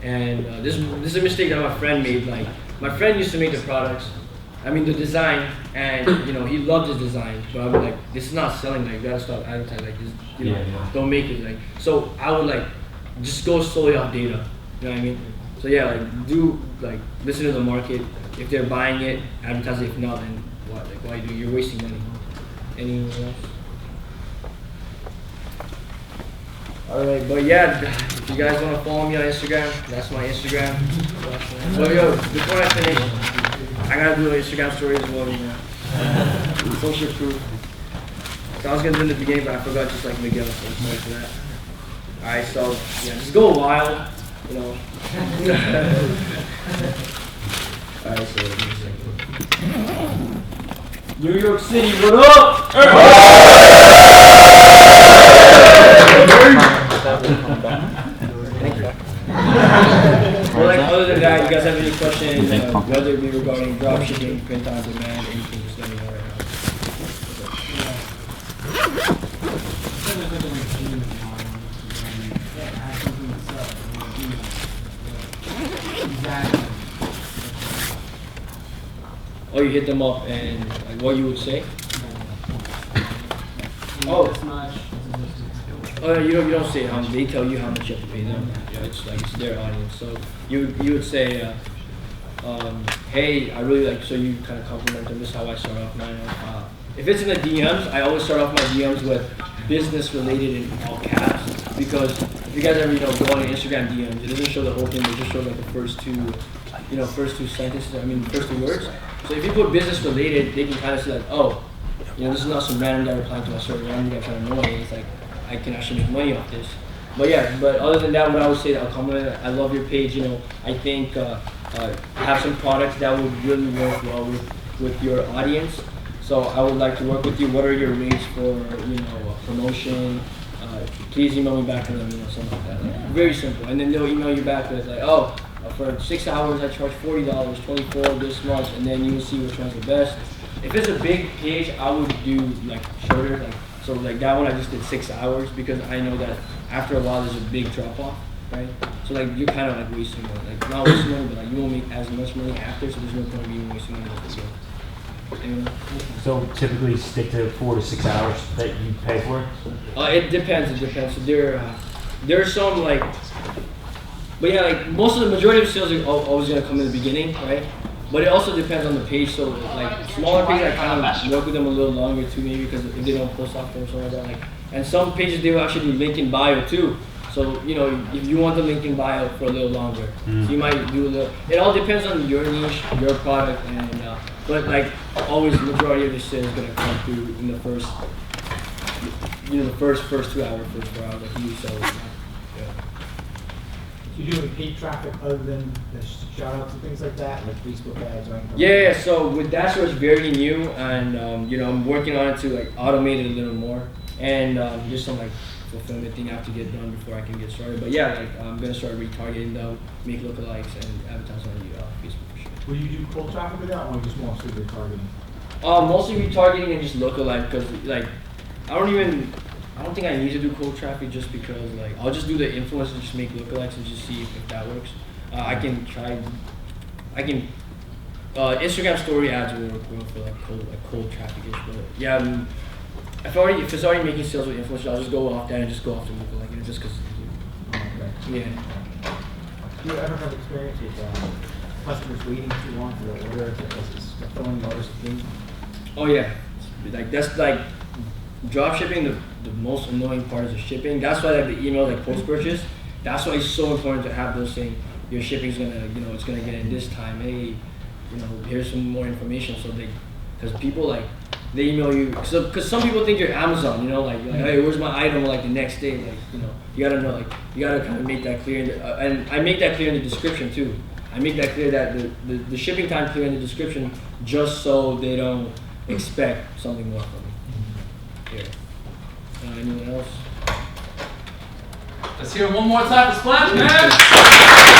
And this is a mistake that my friend made. Like, my friend used to make the products, the design, and he loved his design, but I was like, this is not selling, like, you gotta stop advertising, like, this, don't make it, like, so I would like, just go solely off data, you know what I mean? So yeah, like, listen to the market. If they're buying it, advertise it. If not, then what, like, why do you're wasting money? Anyone else? Alright, but yeah, if you guys want to follow me on Instagram, that's my Instagram. So yo, before I finish, I gotta do an Instagram story as well, social proof. So I was gonna do it in the beginning, but I forgot, just like Miguel, so sorry for that. Alright, so yeah, just go wild, Alright, so give me a second. New York City, what up? Well, like, other than that, you guys have any questions, whether it be regarding dropshipping, print on demand, anything, just let me know right Exactly. Oh, you hit them up and like what you would say? Oh, you don't say how much. They tell you how much you have to pay them. It's like it's their audience. So you would say, hey, I really like. So you kind of compliment them. This is how I start off mine. If it's in the DMs, I always start off my DMs with business related in all caps, because if you guys ever go on Instagram DMs, it doesn't show the whole thing. It just shows like the first two sentences. First two words. So if you put business related, they can kind of see like, oh, this is not some random guy replying to my story, random guy trying to annoy me. It's like, I can actually make money off this. But yeah, but other than that, what I would say, I'll compliment, I love your page. I think have some products that would really work well with your audience. So I would like to work with you. What are your rates for promotion? Please email me back, and something like that. Like, very simple. And then they'll email you back with like, oh, for 6 hours I charge $40, 24 this much, and then you will see which one's the best. If it's a big page, I would do like shorter, so like that one I just did 6 hours, because I know that after a while there's a big drop off, right? So like you're kind of like wasting money, like not wasting money, but like you won't make as much money after, so there's no point in even wasting money with this one. So typically stick to 4 to 6 hours that you pay for? It depends. So there are some like. But yeah, like most of the majority of sales are always gonna come in the beginning, right? But it also depends on the page. So like smaller pages, I kind of work with them a little longer too, maybe because if they don't post often or something like that. Like, and some pages they will actually do link in bio too. So if you want the link in bio for a little longer, so you might do a little. It all depends on your niche, your product, and but like always, the majority of the sales is gonna come through in the first, the first 2 hours, first 4 hours, like you sell. You do paid traffic other than the shout outs and things like that, like Facebook ads or anything? Yeah, so with that sort, it's very new, and I'm working on it to like automate it a little more, and just some like fulfillment thing I have to get done before I can get started. But yeah, like I'm gonna start retargeting them, make lookalikes, and advertise on Facebook for sure. Will you do cold traffic with that, or just mostly retargeting? Mostly retargeting and just lookalike, because like I don't think I need to do cold traffic, just because like I'll just do the influencers, just make lookalikes and just see if that works. I can Instagram story ads will work well for like cold traffic-ish, but yeah, if it's already making sales with influencers, I'll just go off that and just go off the lookalike, just because. Yeah. Do you ever have experience with customers waiting too long for their order? Is fulfilling orders a thing? Oh yeah, like that's like drop shipping. The most annoying part is the shipping. That's why like the email like post purchase, that's why it's so important to have those saying your shipping's gonna, you know, it's gonna get in this time. Hey, you know, here's some more information. So because people like they email you, because some people think you're Amazon, you know, like hey, where's my item? Like the next day, like you know, you gotta know, like you gotta kind of make that clear. And I make that clear in the description too. I make that clear that the shipping time clear in the description, just so they don't expect something more from me. Here. Anyone else? Let's hear it one more time for Splashman.